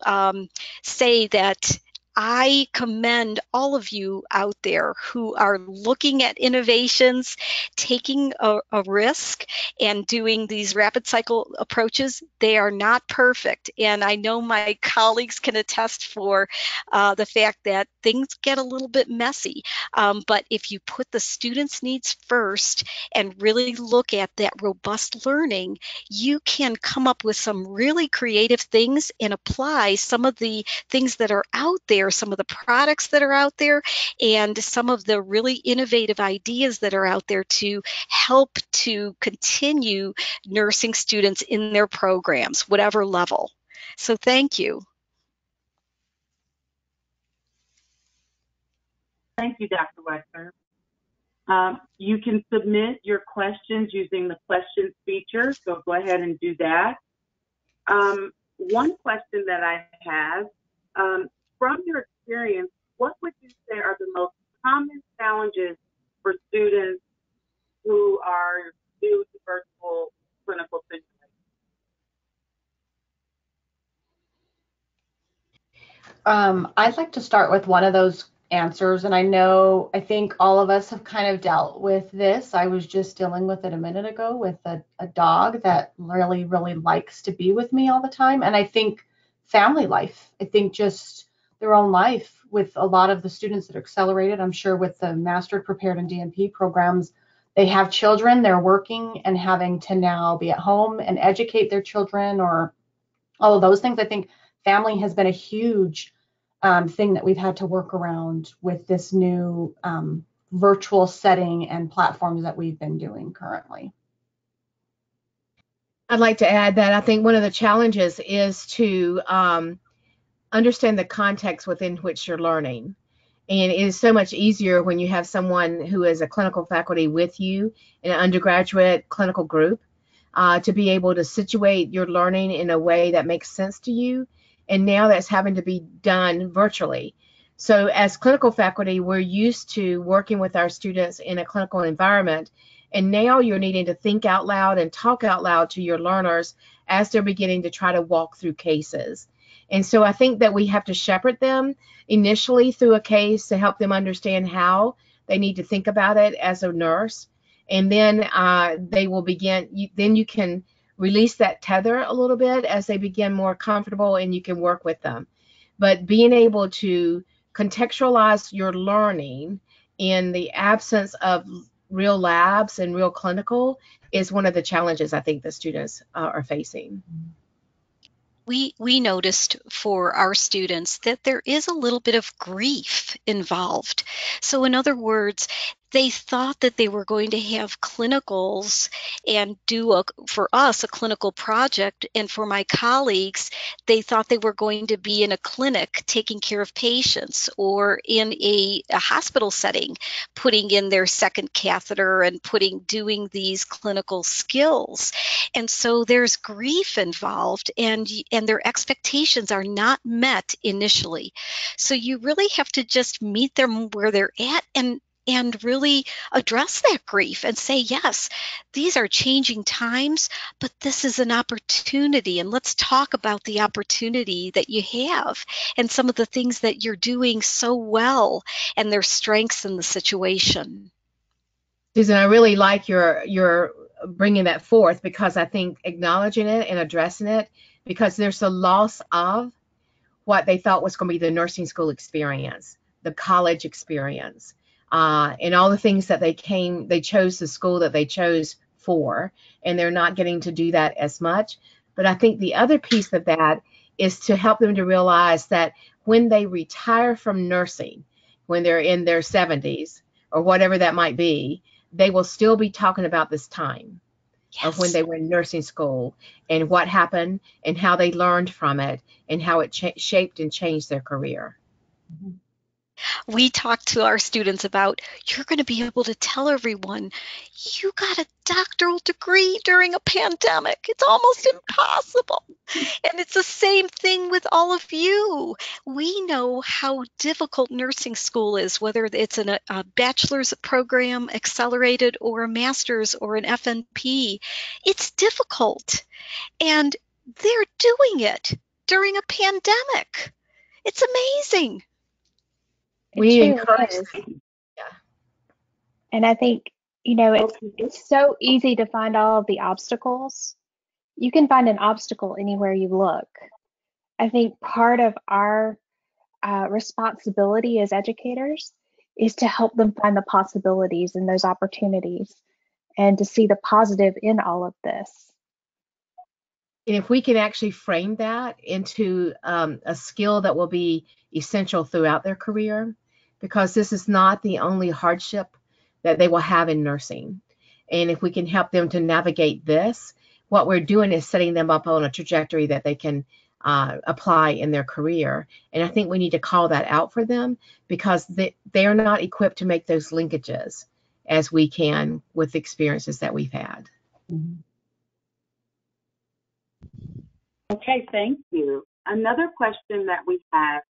say that I commend all of you out there who are looking at innovations, taking a risk, and doing these rapid cycle approaches. They are not perfect. And I know my colleagues can attest for the fact that things get a little bit messy. But if you put the students' needs first and really look at that robust learning, you can come up with some really creative things and apply some of the things that are out there, some of the products that are out there, and some of the really innovative ideas that are out there to help to continue nursing students in their programs, whatever level. So thank you. Thank you, Dr. Wexler. You can submit your questions using the questions feature, so go ahead and do that. One question that I have, from your experience, what would you say are the most common challenges for students who are new to virtual clinical simulation? I'd like to start with one of those answers, and I think all of us have kind of dealt with this. I was just dealing with it a minute ago with a dog that really, really likes to be with me all the time. And I think family life, I think just their own life with a lot of the students that are accelerated, I'm sure with the mastered, prepared, and DNP programs, they have children, they're working and having to now be at home and educate their children or all of those things. I think family has been a huge thing that we've had to work around with this new virtual setting and platforms that we've been doing currently. I'd like to add that I think one of the challenges is to understand the context within which you're learning. And it is so much easier when you have someone who is a clinical faculty with you in an undergraduate clinical group to be able to situate your learning in a way that makes sense to you. And now that's having to be done virtually. So as clinical faculty, we're used to working with our students in a clinical environment. And now you're needing to think out loud and talk out loud to your learners as they're beginning to try to walk through cases. And so I think that we have to shepherd them initially through a case to help them understand how they need to think about it as a nurse. And then they will begin, then you can release that tether a little bit as they begin more comfortable, and you can work with them. But being able to contextualize your learning in the absence of real labs and real clinical is one of the challenges I think the students are facing. We noticed for our students that there is a little bit of grief involved. So in other words, they thought that they were going to have clinicals and do for us a clinical project, and for my colleagues, they thought they were going to be in a clinic taking care of patients, or in a hospital setting putting in their second catheter and doing these clinical skills. And so there's grief involved, and their expectations are not met initially. So you really have to just meet them where they're at, and really address that grief and say, yes, these are changing times, but this is an opportunity, and let's talk about the opportunity that you have and some of the things that you're doing so well and their strengths in the situation. Susan, I really like your bringing that forth, because I think acknowledging it and addressing it, because there's a loss of what they thought was going to be the nursing school experience, the college experience, and all the things that they chose the school that they chose for, and they're not getting to do that as much. But I think the other piece of that is to help them to realize that when they retire from nursing, when they're in their 70s or whatever that might be, they will still be talking about this time. Yes. Of when they were in nursing school and what happened and how they learned from it and how it shaped and changed their career. Mm-hmm. We talk to our students about, you're going to be able to tell everyone you got a doctoral degree during a pandemic. It's almost impossible. And it's the same thing with all of you. We know how difficult nursing school is, whether it's a bachelor's program, accelerated, or a master's or an FNP. It's difficult. And they're doing it during a pandemic. It's amazing. We encourage. Yeah. And I think, it's so easy to find all of the obstacles. You can find an obstacle anywhere you look. I think part of our responsibility as educators is to help them find the possibilities and those opportunities, and to see the positive in all of this. And if we can actually frame that into a skill that will be essential throughout their career, because this is not the only hardship that they will have in nursing. And if we can help them to navigate this, what we're doing is setting them up on a trajectory that they can apply in their career. And I think we need to call that out for them, because they are not equipped to make those linkages as we can with the experiences that we've had. Mm-hmm. Okay, thank you. Another question that we have,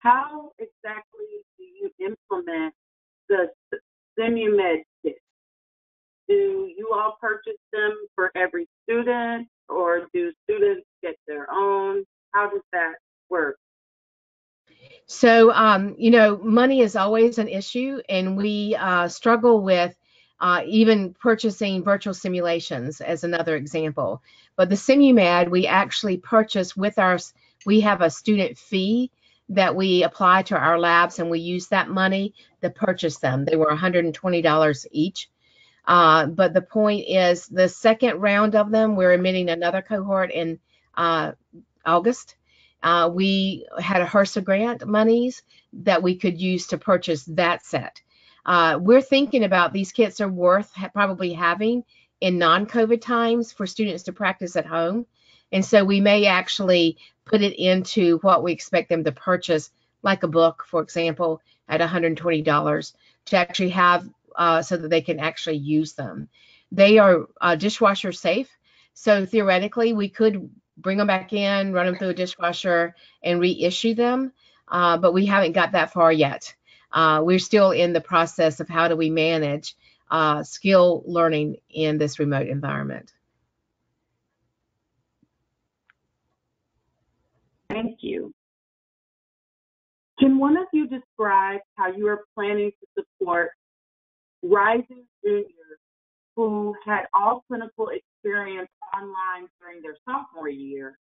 how exactly do you implement the SimuMed kit? Do you all purchase them for every student, or do students get their own? How does that work? So, money is always an issue, and we struggle with even purchasing virtual simulations as another example. But the SimuMed, we actually purchase we have a student fee that we apply to our labs, and we use that money to purchase them. They were $120 each. But the point is, the second round of them, we're admitting another cohort in August. We had a HRSA grant monies that we could use to purchase that set. We're thinking about these kits are worth probably having in non-COVID times for students to practice at home. And so we may actually put it into what we expect them to purchase, like a book, for example, at $120 to actually have so that they can actually use them. They are dishwasher safe. So theoretically, we could bring them back in, run them through a dishwasher, and reissue them. But we haven't got that far yet. We're still in the process of how do we manage skill learning in this remote environment. Thank you. Can one of you describe how you are planning to support rising juniors who had all clinical experience online during their sophomore year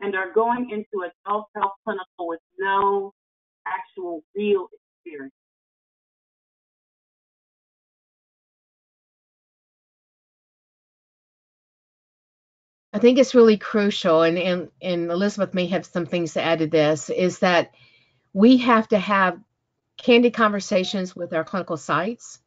and are going into adult health clinical with no actual real experience? I think it's really crucial, and Elizabeth may have some things to add to this, is that we have to have candid conversations with our clinical sites,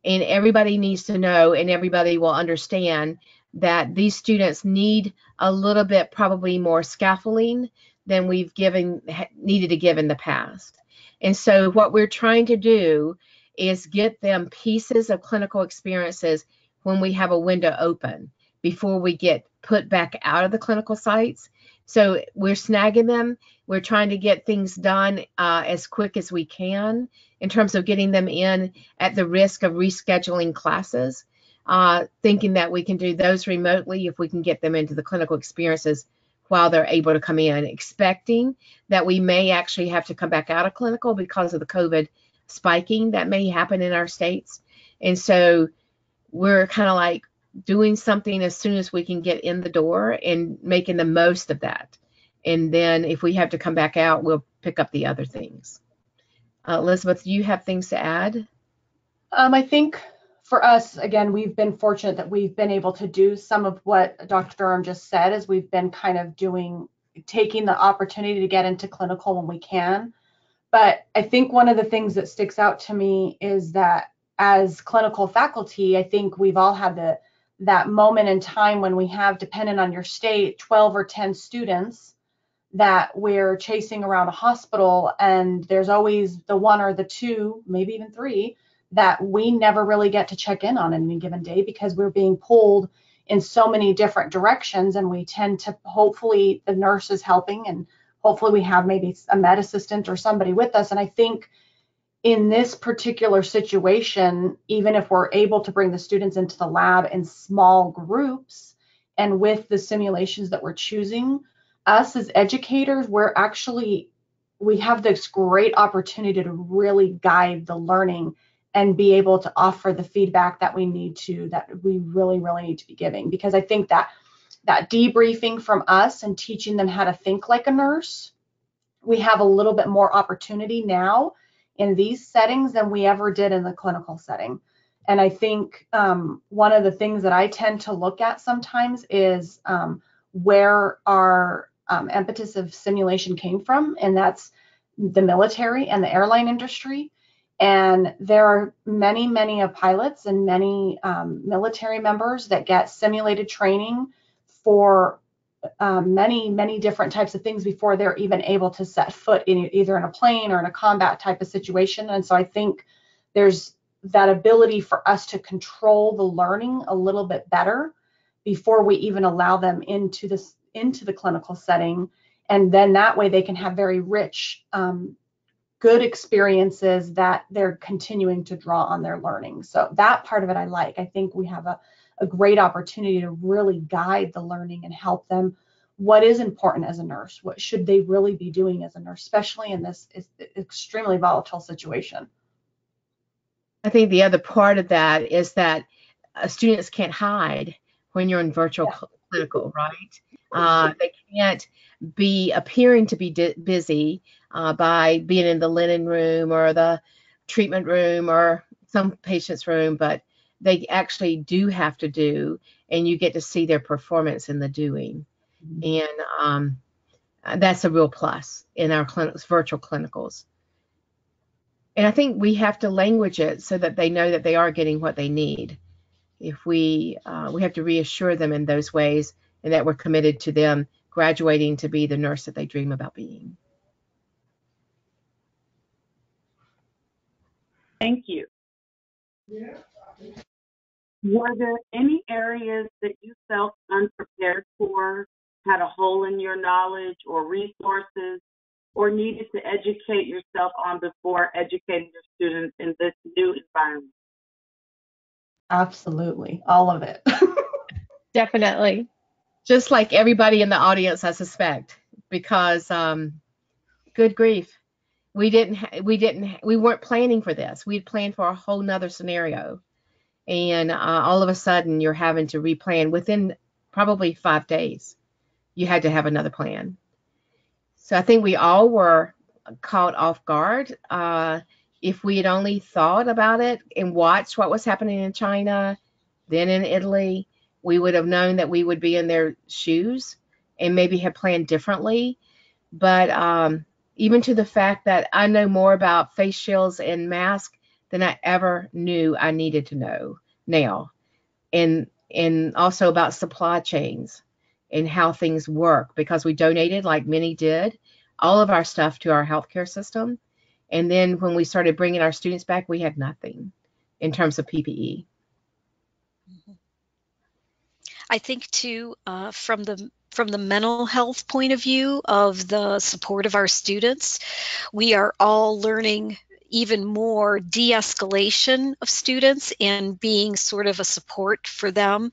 and everybody needs to know and everybody will understand that these students need a little bit probably more scaffolding than we've needed to give in the past. And so what we're trying to do is get them pieces of clinical experiences when we have a window open before we get put back out of the clinical sites. So we're snagging them. We're trying to get things done as quick as we can in terms of getting them in at the risk of rescheduling classes, thinking that we can do those remotely if we can get them into the clinical experiences while they're able to come in, expecting that we may actually have to come back out of clinical because of the COVID spiking that may happen in our states. And so we're kind of like doing something as soon as we can get in the door and making the most of that. And then if we have to come back out, we'll pick up the other things. Elizabeth, do you have things to add? I think for us, again, we've been fortunate that we've been able to do some of what Dr. Durham just said, is we've been kind of taking the opportunity to get into clinical when we can. But I think one of the things that sticks out to me is that as clinical faculty, I think we've all had that moment in time when we have, dependent on your state, 12 or 10 students that we're chasing around a hospital, and there's always the one or the two, maybe even three, that we never really get to check in on any given day because we're being pulled in so many different directions, and we tend to, hopefully the nurse is helping, and hopefully we have maybe a med assistant or somebody with us. And I think in this particular situation, even if we're able to bring the students into the lab in small groups and with the simulations that we're choosing, us as educators, we have this great opportunity to really guide the learning and be able to offer the feedback that we really, really need to be giving. Because I think that debriefing from us and teaching them how to think like a nurse, we have a little bit more opportunity now in these settings than we ever did in the clinical setting. And I think one of the things that I tend to look at sometimes is where our impetus of simulation came from, and that's the military and the airline industry. And there are many pilots and many military members that get simulated training for many different types of things before they're even able to set foot in either in a plane or in a combat type of situation. And so I think there's that ability for us to control the learning a little bit better before we even allow them into the clinical setting. And then that way they can have very rich, good experiences that they're continuing to draw on their learning. So that part of it I like. I think we have a great opportunity to really guide the learning and help them. What is important as a nurse? What should they really be doing as a nurse, especially in this extremely volatile situation? I think the other part of that is that students can't hide when you're in virtual clinical, right? They can't be appearing to be busy by being in the linen room or the treatment room or some patient's room, but they actually do have to do, and you get to see their performance in the doing. And that's a real plus in our virtual clinicals. And I think we have to language it so that they know that they are getting what they need. If we have to reassure them in those ways, and that we're committed to them graduating to be the nurse that they dream about being. Thank you. Were there any areas that you felt unprepared for, had a hole in your knowledge or resources, or needed to educate yourself on before educating your students in this new environment? Absolutely, all of it. Definitely. Just like everybody in the audience, I suspect, because good grief. we weren't planning for this. We'd planned for a whole nother scenario. And all of a sudden you're having to replan within probably 5 days. You had to have another plan. So I think we all were caught off guard. If we had only thought about it and watched what was happening in China, then in Italy, we would have known that we would be in their shoes and maybe have planned differently. But even to the fact that I know more about face shields and masks than I ever knew I needed to know now. And also about supply chains and how things work, because we donated, like many did, all of our stuff to our healthcare system. And then when we started bringing our students back, we had nothing in terms of PPE. I think too, from the mental health point of view of the support of our students, we are all learning even more de-escalation of students and being sort of a support for them.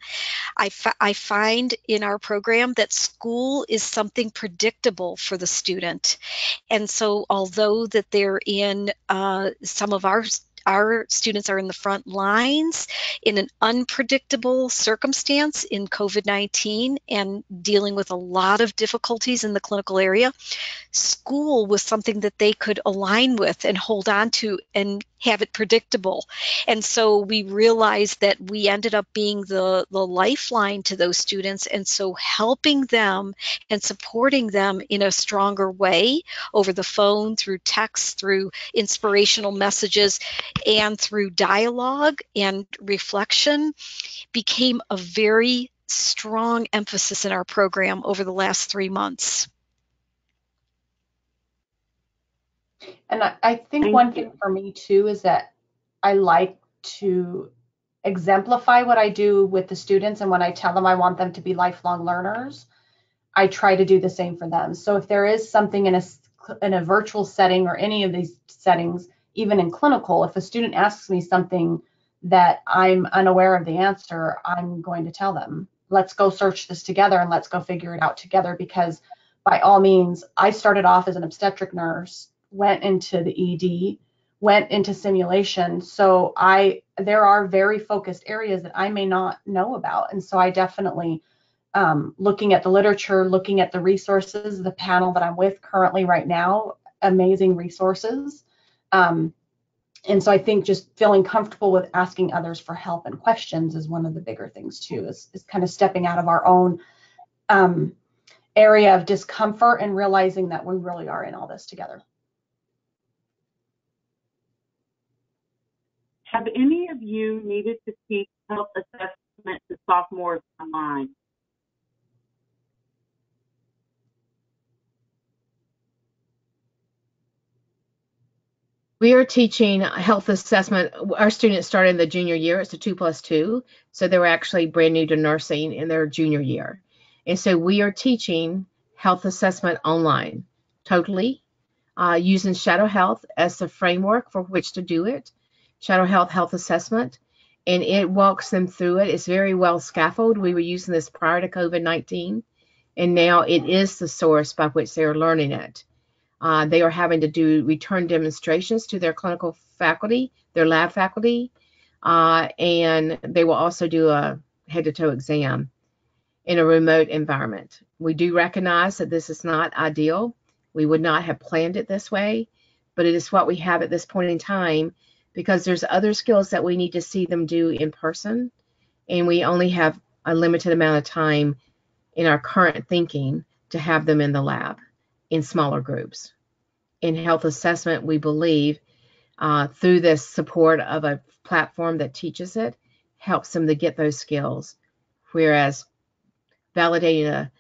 I find in our program that school is something predictable for the student. And so although that they're in some of our students are in the front lines in an unpredictable circumstance in COVID-19 and dealing with a lot of difficulties in the clinical area, school was something that they could align with and hold on to and have it predictable. And so we realized that we ended up being the lifeline to those students. And so helping them and supporting them in a stronger way over the phone, through text, through inspirational messages, and through dialogue and reflection became a very strong emphasis in our program over the last 3 months. And I think one thing for me too is that I like to exemplify what I do with the students, and when I tell them I want them to be lifelong learners, I try to do the same for them. So if there is something in a virtual setting or any of these settings, even in clinical, if a student asks me something that I'm unaware of the answer, I'm going to tell them, let's go search this together and let's go figure it out together, because by all means, I started off as an obstetric nurse, went into the ED, went into simulation. So there are very focused areas that I may not know about. And so I definitely, looking at the literature, looking at the resources, the panel that I'm with currently right now, amazing resources. And so I think just feeling comfortable with asking others for help and questions is one of the bigger things too, is kind of stepping out of our own area of discomfort and realizing that we really are in all this together. Have any of you needed to teach health assessment to sophomores online? We are teaching health assessment. Our students started in the junior year. It's a 2+2. So they were actually brand new to nursing in their junior year. And so we are teaching health assessment online, totally, using Shadow Health as the framework for which to do it. Shadow Health assessment. And it walks them through it. It's very well scaffolded. We were using this prior to COVID-19. And now it is the source by which they are learning it. They are having to do return demonstrations to their clinical faculty, their lab faculty, and they will also do a head-to-toe exam in a remote environment. We do recognize that this is not ideal. We would not have planned it this way, but it is what we have at this point in time, because there's other skills that we need to see them do in person, and we only have a limited amount of time in our current thinking to have them in the lab in smaller groups. In health assessment, we believe through this support of a platform that teaches it, helps them to get those skills, whereas validating a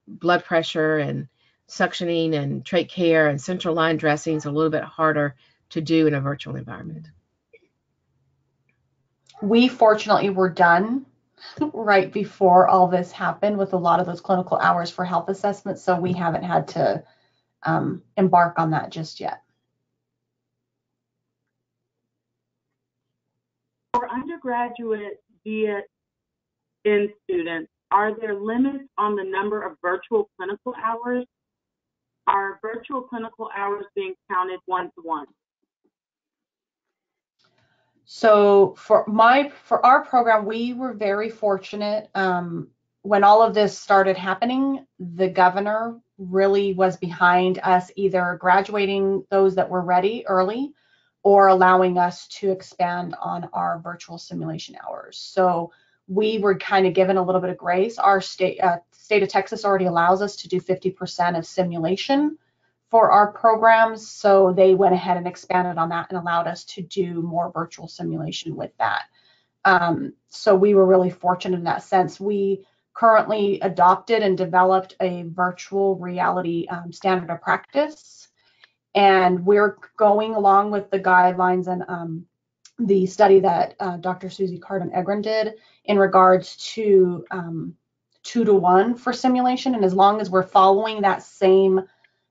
blood pressure and suctioning and trach care and central line dressing is a little bit harder to do in a virtual environment. We fortunately were done right before all this happened with a lot of those clinical hours for health assessment, so we haven't had to embark on that just yet. For undergraduate BSN students, are there limits on the number of virtual clinical hours? Are virtual clinical hours being counted one-to-one? So for our program, we were very fortunate. When all of this started happening, the governor really was behind us either graduating those that were ready early or allowing us to expand on our virtual simulation hours. So we were kind of given a little bit of grace. Our state of Texas already allows us to do 50% of simulation for our programs, so they went ahead and expanded on that and allowed us to do more virtual simulation with that. So we were really fortunate in that sense. We currently adopted and developed a virtual reality standard of practice, and we're going along with the guidelines and the study that Dr. Susie Cardin-Egren did in regards to 2-to-1 for simulation. And as long as we're following that same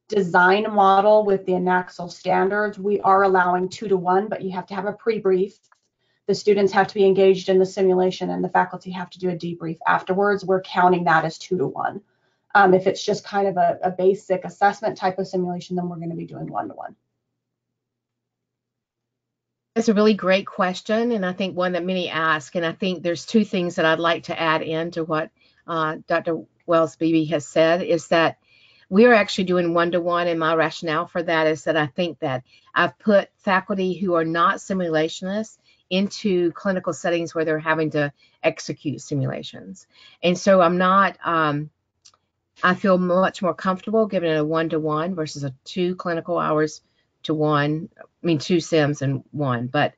design model with the NACSL standards, we are allowing 2-to-1, but you have to have a pre-brief. The students have to be engaged in the simulation and the faculty have to do a debrief afterwards. We're counting that as 2-to-1. If it's just kind of a basic assessment type of simulation, then we're going to be doing 1-to-1. That's a really great question, and I think one that many ask, and I think there's two things that I'd like to add into what Dr. Wells-Beebe has said, is that we are actually doing 1-to-1, and my rationale for that is that I think that I've put faculty who are not simulationists into clinical settings where they're having to execute simulations. And so I'm not, I feel much more comfortable giving it a 1-to-1 versus a 2 clinical hours to 1, 2 sims and 1. But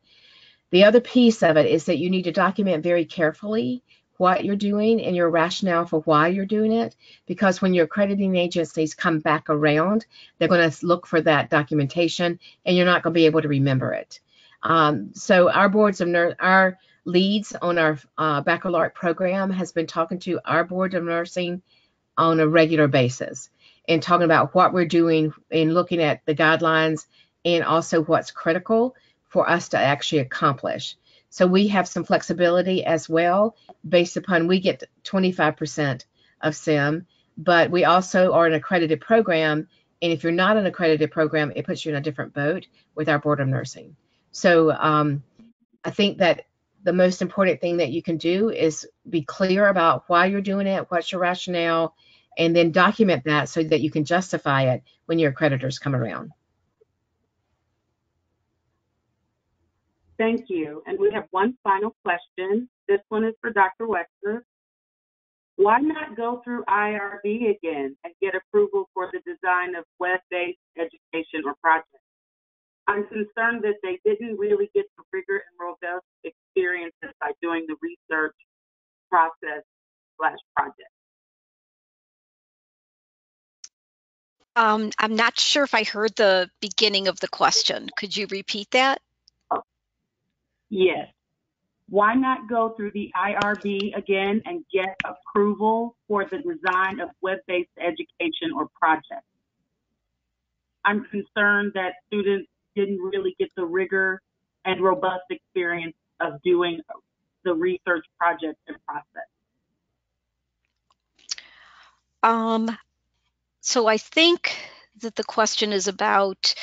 the other piece of it is that you need to document very carefully what you're doing and your rationale for why you're doing it, because when your accrediting agencies come back around, they're going to look for that documentation and you're not going to be able to remember it. So our leads on our baccalaureate program has been talking to our board of nursing on a regular basis and talking about what we're doing and looking at the guidelines and also what's critical for us to actually accomplish. So we have some flexibility as well, based upon we get 25% of SIM, but we also are an accredited program. And if you're not an accredited program, it puts you in a different boat with our board of nursing. So I think that the most important thing that you can do is be clear about why you're doing it, what's your rationale, and then document that so that you can justify it when your accreditors come around. Thank you. And we have one final question. This one is for Dr. Wexler. Why not go through IRB again and get approval for the design of web-based education or project? I'm concerned that they didn't really get the rigor and robust experiences by doing the research process/project. I'm not sure if I heard the beginning of the question. Could you repeat that? Yes. Why not go through the IRB again and get approval for the design of web-based education or project? I'm concerned that students didn't really get the rigor and robust experience of doing the research project and process. So I think that the question is about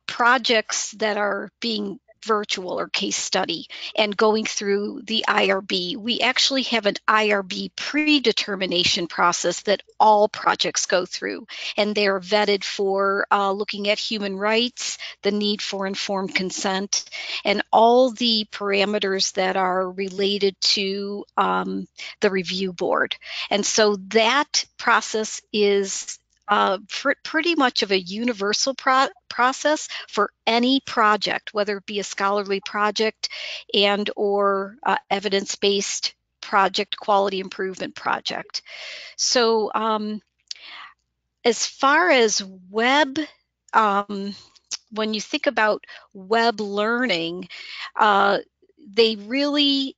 projects that are being virtual or case study and going through the IRB. We actually have an IRB predetermination process that all projects go through, and they're vetted for looking at human rights, the need for informed consent, and all the parameters that are related to the review board. And so that process is pretty much of a universal process for any project, whether it be a scholarly project and or evidence-based project, quality improvement project. So as far as web, when you think about web learning, we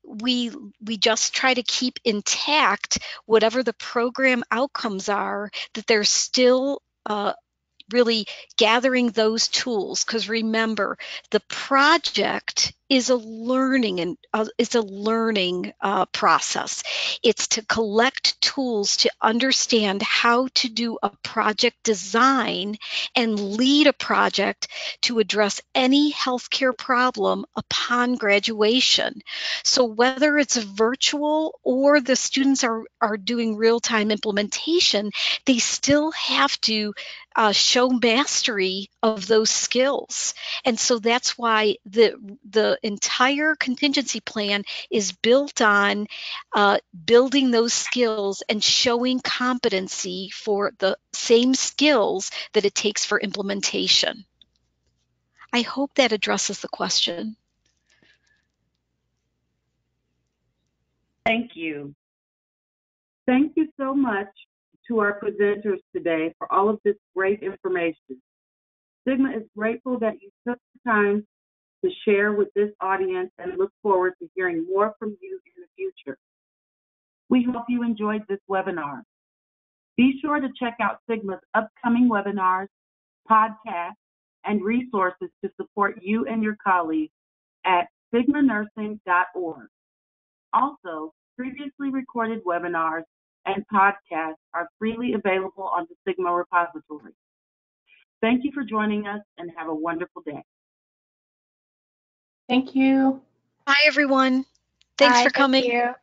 just try to keep intact whatever the program outcomes are, that they're still really gathering those tools. Because remember, the project is a learning process. It's to collect tools to understand how to do a project design and lead a project to address any healthcare problem upon graduation. So whether it's virtual or the students are doing real-time implementation, they still have to show mastery of those skills. And so that's why the entire contingency plan is built on building those skills and showing competency for the same skills that it takes for implementation. I hope that addresses the question. Thank you. Thank you so much to our presenters today for all of this great information. Sigma is grateful that you took the time to share with this audience and look forward to hearing more from you in the future. We hope you enjoyed this webinar. Be sure to check out Sigma's upcoming webinars, podcasts, and resources to support you and your colleagues at sigmanursing.org. Also, previously recorded webinars and podcasts are freely available on the Sigma repository. Thank you for joining us and have a wonderful day. Thank you. Bye, everyone. Thanks for coming. Thank you.